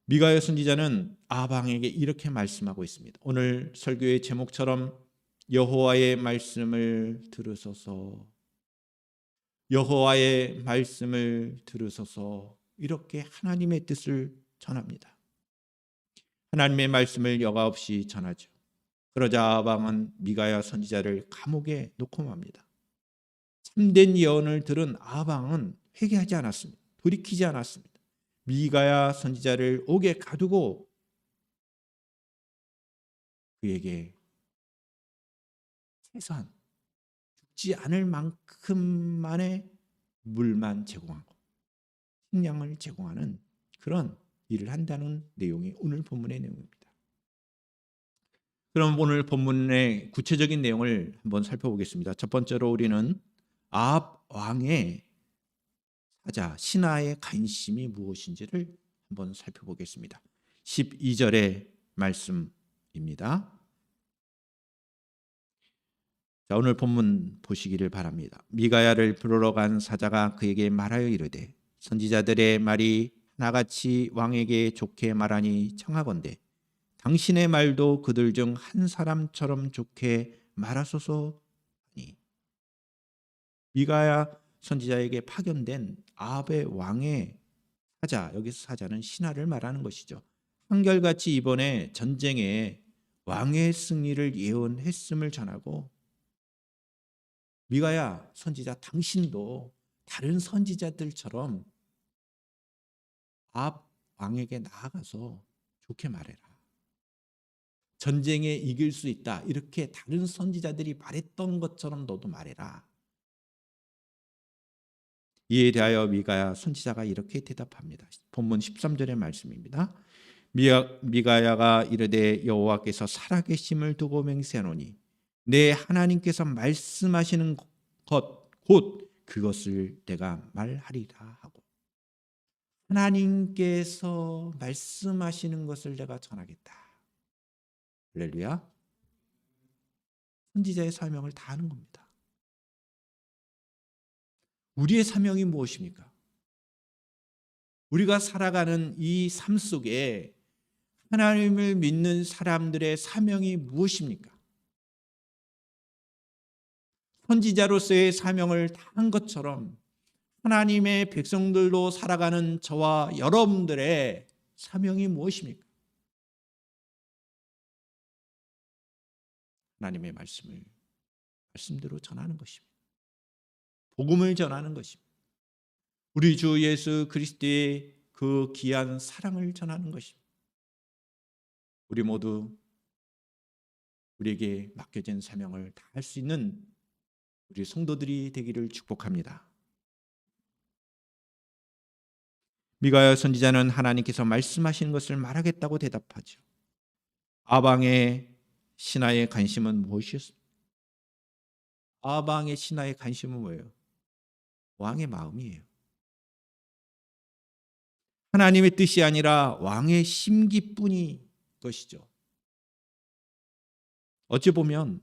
미가야 선지자는 아합 왕에게 이렇게 말씀하고 있습니다. 오늘 설교의 제목처럼 여호와의 말씀을 들으소서, 여호와의 말씀을 들으소서, 이렇게 하나님의 뜻을 전합니다. 하나님의 말씀을 여과 없이 전하죠. 그러자 아합 왕은 미가야 선지자를 감옥에 놓고 맙니다. 참된 예언을 들은 아합 왕은 회개하지 않았습니다. 돌이키지 않았습니다. 미가야 선지자를 옥에 가두고 그에게 최소한 죽지 않을 만큼만의 물만 제공하고 식량을 제공하는 그런 일을 한다는 내용이 오늘 본문의 내용입니다. 그럼 오늘 본문의 구체적인 내용을 한번 살펴보겠습니다. 첫 번째로 우리는 아합 왕의 사자 신하의 관심이 무엇인지를 한번 살펴보겠습니다. 12절의 말씀 입니다. 자, 오늘 본문 보시기를 바랍니다. 미가야를 부르러 간 사자가 그에게 말하여 이르되 선지자들의 말이 하나같이 왕에게 좋게 말하니 청하건대 당신의 말도 그들 중 한 사람처럼 좋게 말하소서 하니. 미가야 선지자에게 파견된 아합의 왕의 사자, 여기서 사자는 신하를 말하는 것이죠. 한결같이 이번에 전쟁에 왕의 승리를 예언했음을 전하고, 미가야 선지자, 당신도 다른 선지자들처럼 아합 왕에게 나아가서 좋게 말해라. 전쟁에 이길 수 있다. 이렇게 다른 선지자들이 말했던 것처럼 너도 말해라. 이에 대하여 미가야 선지자가 이렇게 대답합니다. 본문 13절의 말씀입니다. 미가야가 이르되 여호와께서 살아계심을 두고 맹세하노니 내 하나님께서 말씀하시는 것 곧 그것을 내가 말하리라 하고, 하나님께서 말씀하시는 것을 내가 전하겠다. 할렐루야. 선지자의 사명을 다하는 겁니다. 우리의 사명이 무엇입니까? 우리가 살아가는 이 삶 속에 하나님을 믿는 사람들의 사명이 무엇입니까? 선지자로서의 사명을 다한 것처럼 하나님의 백성들로 살아가는 저와 여러분들의 사명이 무엇입니까? 하나님의 말씀대로 전하는 것입니다. 복음을 전하는 것입니다. 우리 주 예수 그리스도의 그 귀한 사랑을 전하는 것입니다. 우리 모두 우리에게 맡겨진 사명을 다할 수 있는 우리 성도들이 되기를 축복합니다. 미가야 선지자는 하나님께서 말씀하시는 것을 말하겠다고 대답하죠. 아방의 신하의 관심은 무엇이었습니까? 아방의 신하의 관심은 뭐예요? 왕의 마음이에요. 하나님의 뜻이 아니라 왕의 심기뿐이 것이죠. 어찌 보면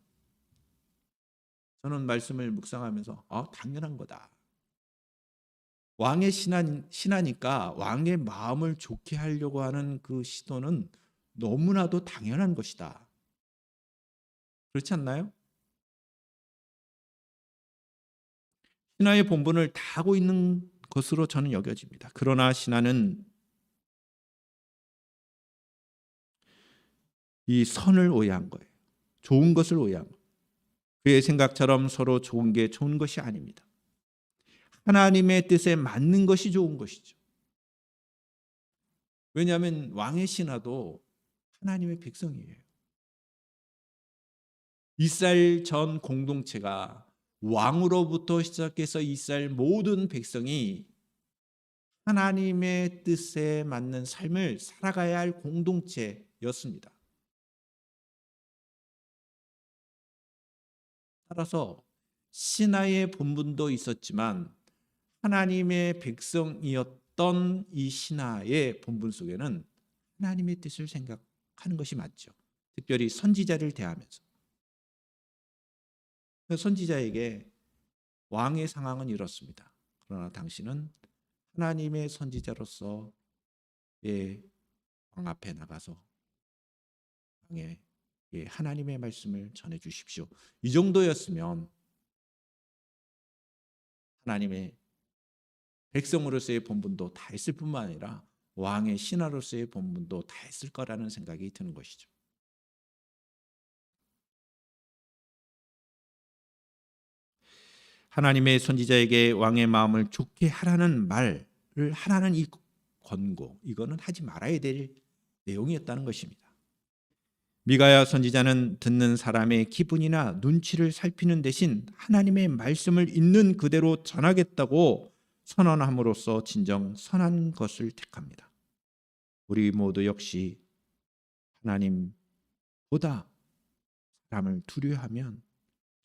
저는 말씀을 묵상하면서 당연한 거다. 왕의 신하니까 왕의 마음을 좋게 하려고 하는 그 시도는 너무나도 당연한 것이다. 그렇지 않나요? 신하의 본분을 다하고 있는 것으로 저는 여겨집니다. 그러나 신하는 이 선을 오해한 거예요. 좋은 것을 오해한 거예요. 그의 생각처럼 서로 좋은 게 좋은 것이 아닙니다. 하나님의 뜻에 맞는 것이 좋은 것이죠. 왜냐하면 왕의 신하도 하나님의 백성이에요. 이스라엘 전 공동체가 왕으로부터 시작해서 이스라엘 모든 백성이 하나님의 뜻에 맞는 삶을 살아가야 할 공동체였습니다. 따라서 신하의 본분도 있었지만 하나님의 백성이었던 이 신하의 본분 속에는 하나님의 뜻을 생각하는 것이 맞죠. 특별히 선지자를 대하면서. 선지자에게 왕의 상황은 이렇습니다. 그러나 당신은 하나님의 선지자로서 왕 앞에 나가서 왕의 하나님의 말씀을 전해 주십시오. 이 정도였으면 하나님의 백성으로서의 본분도 다 했을 뿐만 아니라 왕의 신하로서의 본분도 다 했을 거라는 생각이 드는 것이죠. 하나님의 선지자에게 왕의 마음을 좋게 하라는 말을 하라는 이 권고, 이거는 하지 말아야 될 내용이었다는 것입니다. 미가야 선지자는 듣는 사람의 기분이나 눈치를 살피는 대신 하나님의 말씀을 있는 그대로 전하겠다고 선언함으로써 진정 선한 것을 택합니다. 우리 모두 역시 하나님보다 사람을 두려워하면,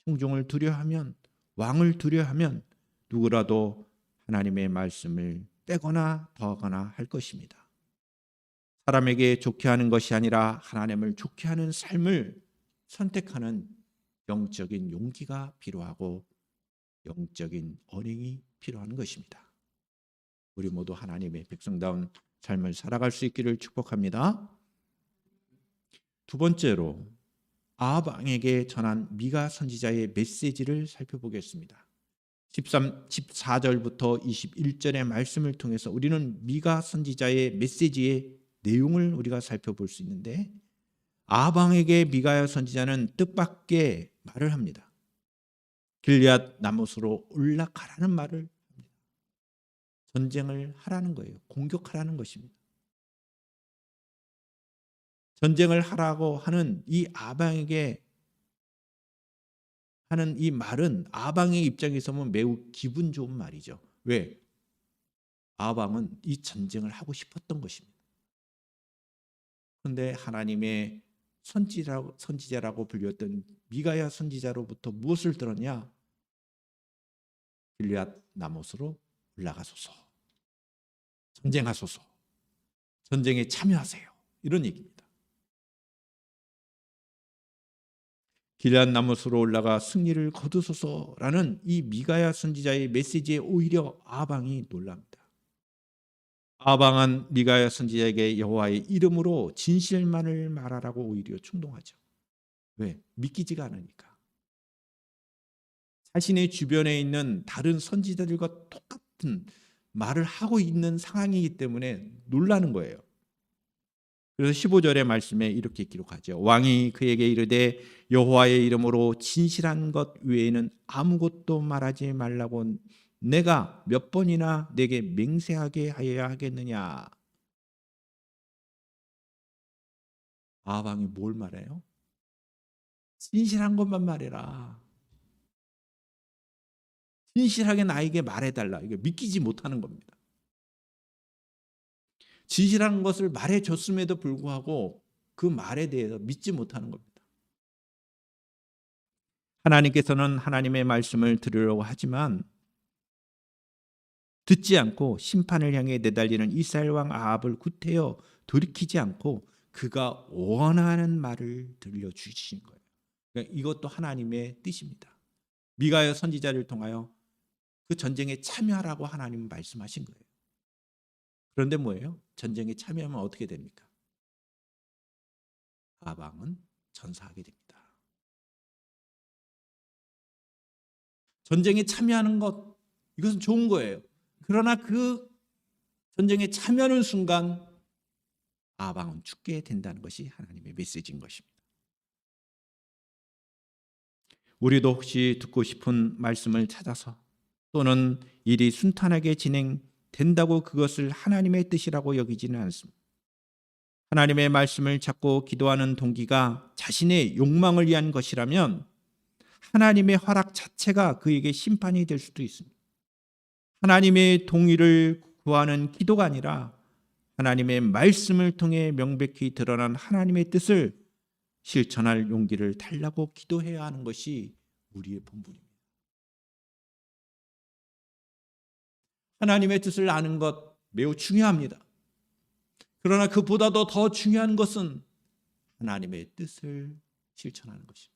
청중을 두려워하면, 왕을 두려워하면 누구라도 하나님의 말씀을 빼거나 더하거나 할 것입니다. 사람에게 좋게 하는 것이 아니라 하나님을 좋게 하는 삶을 선택하는 영적인 용기가 필요하고 영적인 언행이 필요한 것입니다. 우리 모두 하나님의 백성다운 삶을 살아갈 수 있기를 축복합니다. 두 번째로 아합 왕에게 전한 미가 선지자의 메시지를 살펴보겠습니다. 14절부터 21절의 말씀을 통해서 우리는 미가 선지자의 메시지의 내용을 우리가 살펴볼 수 있는데, 아합 왕에게 미가 선지자는 뜻밖의 말을 합니다. 길리앗 나못으로 올라가라는 말을 합니다. 전쟁을 하라는 거예요. 공격하라는 것입니다. 전쟁을 하라고 하는 이 아합 왕에게 하는 이 말은 아합 왕의 입장에서 보면 매우 기분 좋은 말이죠. 왜? 아합 왕은 이 전쟁을 하고 싶었던 것입니다. 그런데 하나님의 선지자라고 불렸던 미가야 선지자로부터 무엇을 들었냐? 길리앗 나못으로 올라가소서, 전쟁하소서, 전쟁에 참여하세요, 이런 얘기입니다. 길리앗 나못으로 올라가 승리를 거두소서라는 이 미가야 선지자의 메시지에 오히려 아합 왕이 놀랍니다. 아합 왕은 미가야 선지자에게 여호와의 이름으로 진실만을 말하라고 오히려 충동하죠. 왜? 믿기지가 않으니까. 자신의 주변에 있는 다른 선지자들과 똑같은 말을 하고 있는 상황이기 때문에 놀라는 거예요. 그래서 15절의 말씀에 이렇게 기록하죠. 왕이 그에게 이르되 여호와의 이름으로 진실한 것 외에는 아무것도 말하지 말라고 내가 몇 번이나 내게 맹세하게 하여야 하겠느냐. 아합 왕이 뭘 말해요? 진실한 것만 말해라. 진실하게 나에게 말해달라. 이거 믿기지 못하는 겁니다. 진실한 것을 말해줬음에도 불구하고 그 말에 대해서 믿지 못하는 겁니다. 하나님께서는 하나님의 말씀을 들으려고 하지만 듣지 않고 심판을 향해 내달리는 이스라엘 왕 아합을 구태여 돌이키지 않고 그가 원하는 말을 들려주신 거예요. 그러니까 이것도 하나님의 뜻입니다. 미가야 선지자를 통하여 그 전쟁에 참여하라고 하나님은 말씀하신 거예요. 그런데 뭐예요? 전쟁에 참여하면 어떻게 됩니까? 아합 왕은 전사하게 됩니다. 전쟁에 참여하는 것, 이것은 좋은 거예요. 그러나 그 전쟁에 참여하는 순간 아합 왕은 죽게 된다는 것이 하나님의 메시지인 것입니다. 우리도 혹시 듣고 싶은 말씀을 찾아서 또는 일이 순탄하게 진행된다고 그것을 하나님의 뜻이라고 여기지는 않습니다. 하나님의 말씀을 찾고 기도하는 동기가 자신의 욕망을 위한 것이라면 하나님의 허락 자체가 그에게 심판이 될 수도 있습니다. 하나님의 동의를 구하는 기도가 아니라 하나님의 말씀을 통해 명백히 드러난 하나님의 뜻을 실천할 용기를 달라고 기도해야 하는 것이 우리의 본분입니다. 하나님의 뜻을 아는 것 매우 중요합니다. 그러나 그보다도 더 중요한 것은 하나님의 뜻을 실천하는 것입니다.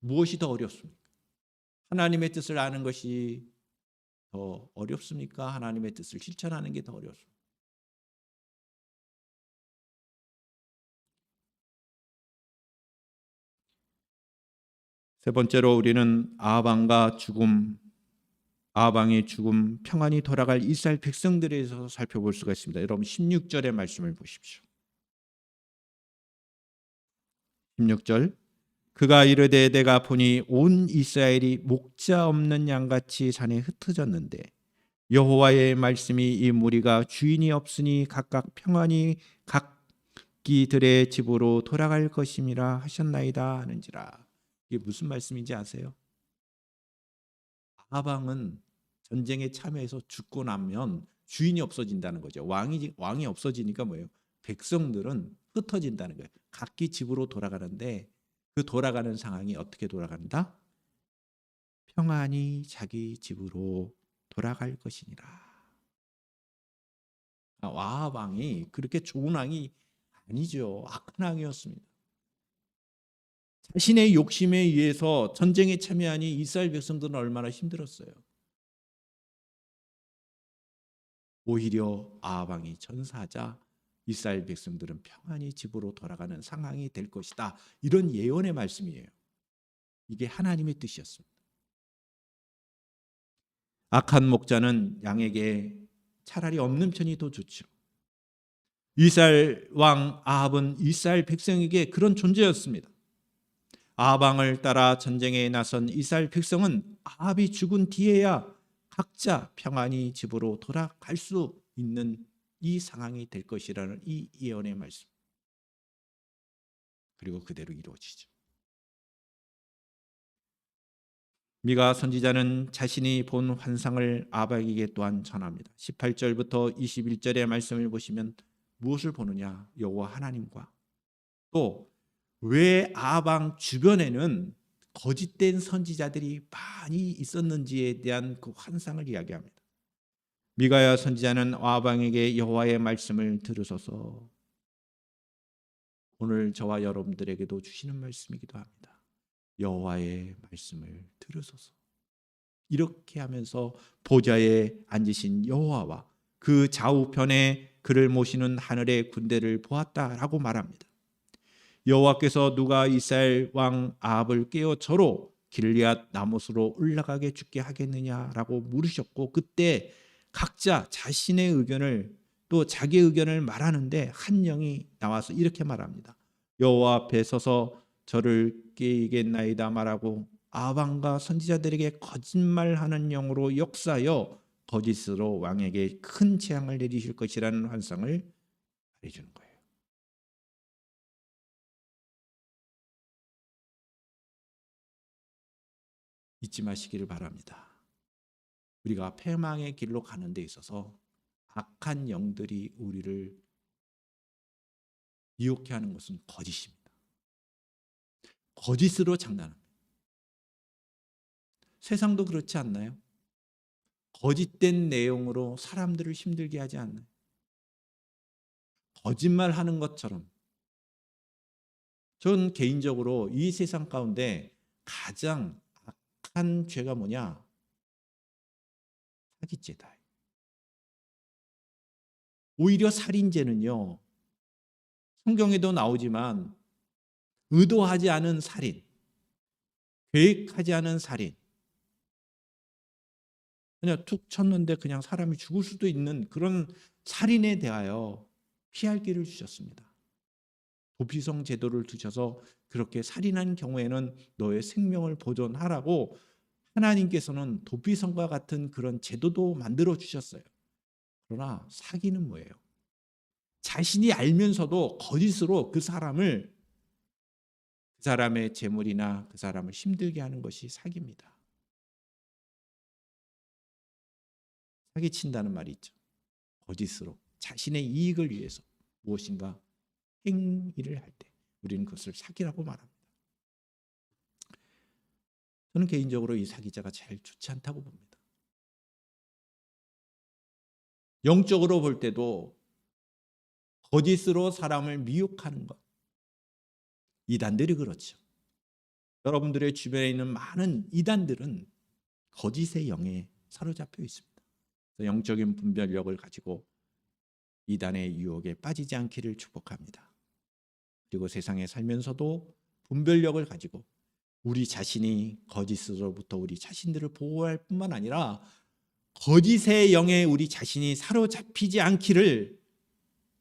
무엇이 더 어렵습니까? 하나님의 뜻을 아는 것이 더 어렵습니까? 하나님의 뜻을 실천하는 게 더 어렵습니까? 세 번째로 우리는 아합 왕의 죽음, 평안히 돌아갈 이스라엘 백성들에 대해서 살펴볼 수가 있습니다. 여러분 16절의 말씀을 보십시오. 16절, 그가 이르되 내가 보니 온 이스라엘이 목자 없는 양같이 산에 흩어졌는데 여호와의 말씀이 이 무리가 주인이 없으니 각각 평안히 각기들의 집으로 돌아갈 것임이라 하셨나이다 하는지라. 이게 무슨 말씀인지 아세요? 아합 왕은 전쟁에 참여해서 죽고 나면 주인이 없어진다는 거죠. 왕이 없어지니까 뭐예요? 백성들은 흩어진다는 거예요. 각기 집으로 돌아가는데 그 돌아가는 상황이 어떻게 돌아간다? 평안히 자기 집으로 돌아갈 것이니라. 아합 왕이 그렇게 좋은 왕이 아니죠. 악한 왕이었습니다. 자신의 욕심에 의해서 전쟁에 참여하니 이스라엘 백성들은 얼마나 힘들었어요. 오히려 아합 왕이 전사하자 이스라엘 백성들은 평안히 집으로 돌아가는 상황이 될 것이다. 이런 예언의 말씀이에요. 이게 하나님의 뜻이었습니다. 악한 목자는 양에게 차라리 없는 편이 더 좋죠. 이스라엘 왕 아합은 이스라엘 백성에게 그런 존재였습니다. 아합 왕을 따라 전쟁에 나선 이스라엘 백성은 아합이 죽은 뒤에야 각자 평안히 집으로 돌아갈 수 있는 이 상황이 될 것이라는 이 예언의 말씀. 그리고 그대로 이루어지죠. 미가 선지자는 자신이 본 환상을 아합에게 또한 전합니다. 18절부터 21절의 말씀을 보시면 무엇을 보느냐? 여호와 하나님과 또 왜 아합 왕 주변에는 거짓된 선지자들이 많이 있었는지에 대한 그 환상을 이야기합니다. 미가야 선지자는 아합 왕에게 여호와의 말씀을 들으소서. 오늘 저와 여러분들에게도 주시는 말씀이기도 합니다. 여호와의 말씀을 들으소서. 이렇게 하면서 보좌에 앉으신 여호와와 그 좌우편에 그를 모시는 하늘의 군대를 보았다라고 말합니다. 여호와께서 누가 이스라엘 왕 아합을 깨어 저로 길리앗 나못으로 올라가게 죽게 하겠느냐라고 물으셨고, 그때 각자 자신의 의견을 또 자기의 의견을 말하는데 한 영이 나와서 이렇게 말합니다. 여호와 앞에 서서 저를 깨이겠나이다 말하고 아합 왕과 선지자들에게 거짓말하는 영으로 역사하여 거짓으로 왕에게 큰 재앙을 내리실 것이라는 환상을 말해주는 거예요. 잊지 마시기를 바랍니다. 우리가 패망의 길로 가는 데 있어서 악한 영들이 우리를 유혹해 하는 것은 거짓입니다. 거짓으로 장난합니다. 세상도 그렇지 않나요? 거짓된 내용으로 사람들을 힘들게 하지 않나요? 거짓말하는 것처럼. 전 개인적으로 이 세상 가운데 가장 악한 죄가 뭐냐? 사기죄다. 오히려 살인죄는요, 성경에도 나오지만 의도하지 않은 살인, 계획하지 않은 살인, 그냥 툭 쳤는데 그냥 사람이 죽을 수도 있는 그런 살인에 대하여 피할 길을 주셨습니다. 도피성 제도를 두셔서 그렇게 살인한 경우에는 너의 생명을 보존하라고 하나님께서는 도피성과 같은 그런 제도도 만들어 주셨어요. 그러나 사기는 뭐예요? 자신이 알면서도 거짓으로 그 사람의 재물이나 그 사람을 힘들게 하는 것이 사기입니다. 사기친다는 말이 있죠. 거짓으로 자신의 이익을 위해서 무엇인가 행위를 할 때 우리는 그것을 사기라고 말합니다. 저는 개인적으로 이 사기자가 제일 좋지 않다고 봅니다. 영적으로 볼 때도 거짓으로 사람을 미혹하는 것, 이단들이 그렇죠. 여러분들의 주변에 있는 많은 이단들은 거짓의 영에 사로잡혀 있습니다. 영적인 분별력을 가지고 이단의 유혹에 빠지지 않기를 축복합니다. 그리고 세상에 살면서도 분별력을 가지고 우리 자신이 거짓으로부터 우리 자신들을 보호할 뿐만 아니라 거짓의 영에 우리 자신이 사로잡히지 않기를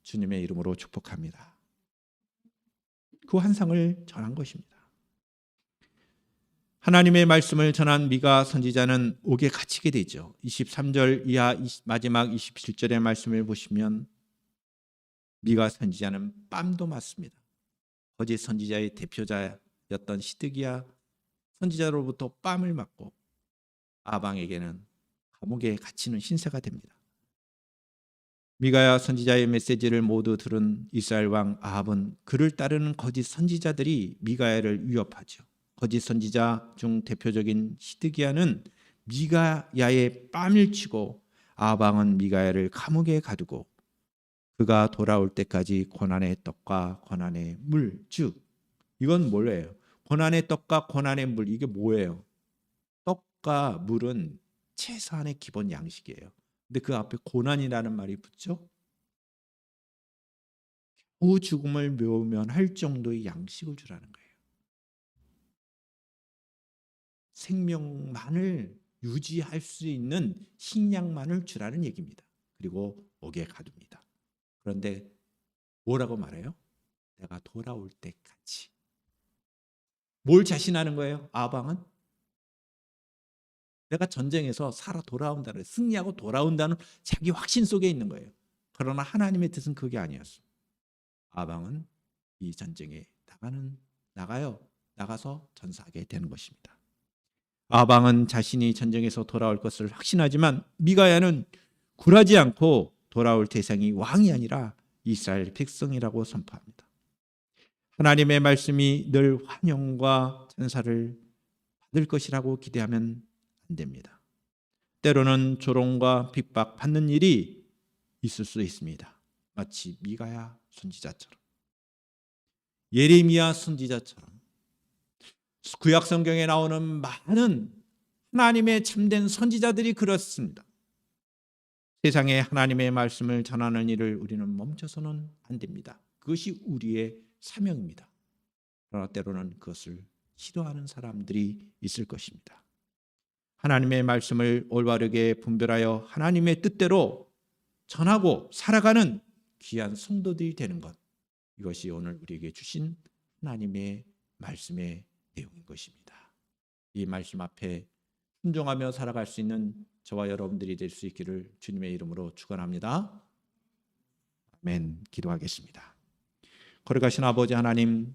주님의 이름으로 축복합니다. 그 환상을 전한 것입니다. 하나님의 말씀을 전한 미가 선지자는 옥에 갇히게 되죠. 23절 이하 마지막 27절의 말씀을 보시면 미가 선지자는 뺨도 맞습니다. 거짓 선지자의 대표자였던 시드기야 선지자로부터 뺨을 맞고 아방에게는 감옥에 갇히는 신세가 됩니다. 미가야 선지자의 메시지를 모두 들은 이스라엘 왕 아합은 그를 따르는 거짓 선지자들이 미가야를 위협하죠. 거짓 선지자 중 대표적인 시드기야는 미가야의 뺨을 치고 아합 왕은 미가야를 감옥에 가두고 그가 돌아올 때까지 고난의 떡과 고난의 물, 즉 이건 뭐예요? 고난의 떡과 고난의 물, 이게 뭐예요? 떡과 물은 최소한의 기본 양식이에요. 근데 그 앞에 고난이라는 말이 붙죠? 겨우 죽음을 묘면 할 정도의 양식을 주라는 거예요. 생명만을 유지할 수 있는 식량만을 주라는 얘기입니다. 그리고 옥에 가둡니다. 그런데 뭐라고 말해요? 내가 돌아올 때까지. 뭘 자신하는 거예요? 아방은 내가 전쟁에서 살아 돌아온다는, 승리하고 돌아온다는 자기 확신 속에 있는 거예요. 그러나 하나님의 뜻은 그게 아니었어요. 아방은 이 전쟁에 나가서 전사하게 되는 것입니다. 아방은 자신이 전쟁에서 돌아올 것을 확신하지만 미가야는 굴하지 않고 돌아올 대상이 왕이 아니라 이스라엘 백성이라고 선포합니다. 하나님의 말씀이 늘 환영과 찬사를 받을 것이라고 기대하면 안 됩니다. 때로는 조롱과 핍박받는 일이 있을 수 있습니다. 마치 미가야 선지자처럼, 예레미야 선지자처럼, 구약 성경에 나오는 많은 하나님의 참된 선지자들이 그렇습니다. 세상에 하나님의 말씀을 전하는 일을 우리는 멈춰서는 안 됩니다. 그것이 우리의 사명입니다. 그러나 때로는 그것을 싫어하는 사람들이 있을 것입니다. 하나님의 말씀을 올바르게 분별하여 하나님의 뜻대로 전하고 살아가는 귀한 성도들이 되는 것, 이것이 오늘 우리에게 주신 하나님의 말씀의 내용인 것입니다. 이 말씀 앞에 순종하며 살아갈 수 있는 저와 여러분들이 될 수 있기를 주님의 이름으로 축원합니다. 아멘. 기도하겠습니다. 거룩하신 아버지 하나님,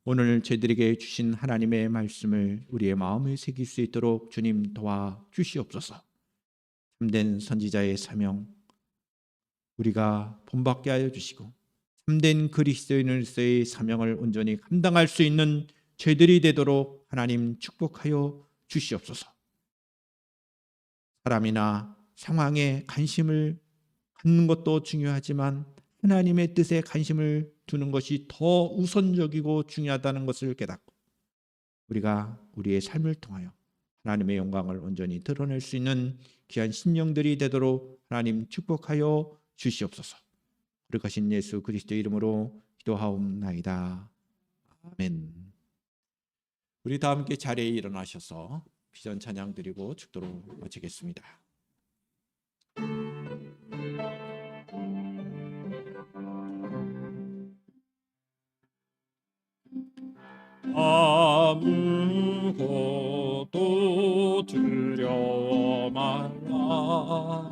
오늘 저희들에게 주신 하나님의 말씀을 우리의 마음에 새길 수 있도록 주님 도와주시옵소서. 참된 선지자의 사명 우리가 본받게 하여 주시고, 참된 그리스도인으로서의 사명을 온전히 감당할 수 있는 저희들이 되도록 하나님 축복하여 주시옵소서. 사람이나 상황에 관심을 갖는 것도 중요하지만 하나님의 뜻에 관심을 두는 것이 더 우선적이고 중요하다는 것을 깨닫고, 우리가 우리의 삶을 통하여 하나님의 영광을 온전히 드러낼 수 있는 귀한 신령들이 되도록 하나님 축복하여 주시옵소서. 거룩하신 예수 그리스도 이름으로 기도하옵나이다. 아멘. 우리 다 함께 자리에 일어나셔서 비전 찬양 드리고 축도로 마치겠습니다. 아무것도 두려워 말라.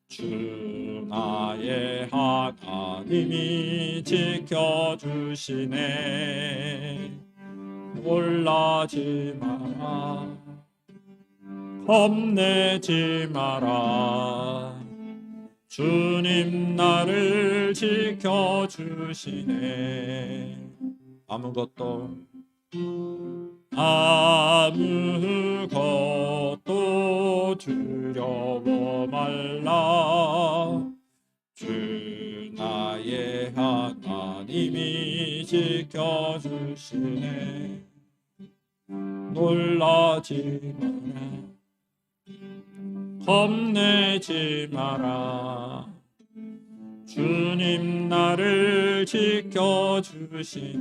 주 나의 하나님이 지켜주시네. 놀라지 마라, 겁내지 마라. 주님 나를 지켜주시네. 아무것도 두려워 말라. 주 나의 하나님이 지켜주시네. 놀라지 마라, 겁내지 마라. 주님 나를 지켜주시네.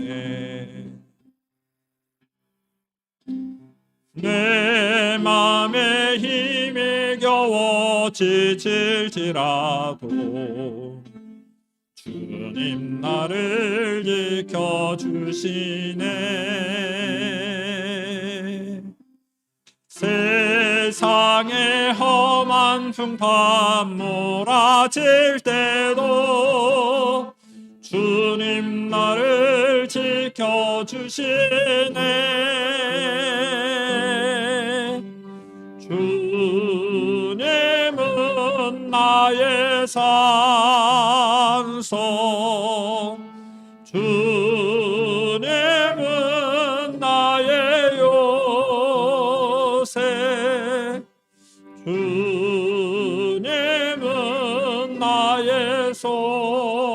내 맘에 힘이 겨워 지칠지라도 주님 나를 지켜주시네. 세상에 험한 풍파 몰아칠 때도 주님 나를 지켜주시네. 주님은 나의 산소, 주님은 나의 요새, 주님은 나의 소망.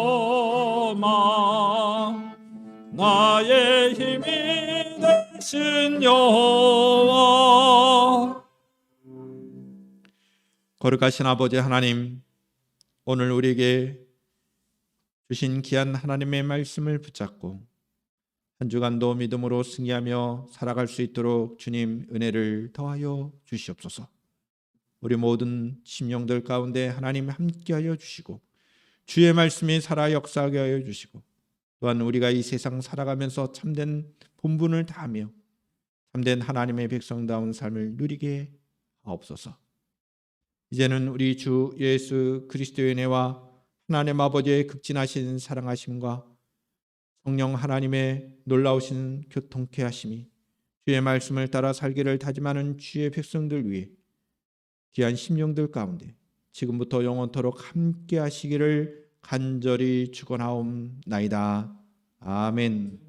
나의 힘이 되신 여호와. 거룩하신 아버지 하나님, 오늘 우리에게 주신 귀한 하나님의 말씀을 붙잡고 한 주간도 믿음으로 승리하며 살아갈 수 있도록 주님 은혜를 더하여 주시옵소서. 우리 모든 심령들 가운데 하나님 함께하여 주시고 주의 말씀이 살아 역사하게 하여 주시고 또한 우리가 이 세상 살아가면서 참된 본분을 다하며 참된 하나님의 백성다운 삶을 누리게 하옵소서. 이제는 우리 주 예수 그리스도의 은혜와 하나님 아버지의 극진하신 사랑하심과 성령 하나님의 놀라우신 교통케 하심이 주의 말씀을 따라 살기를 다짐하는 주의 백성들 위해 귀한 심령들 가운데 지금부터 영원토록 함께 하시기를 간절히 축원하옵나이다. 아멘.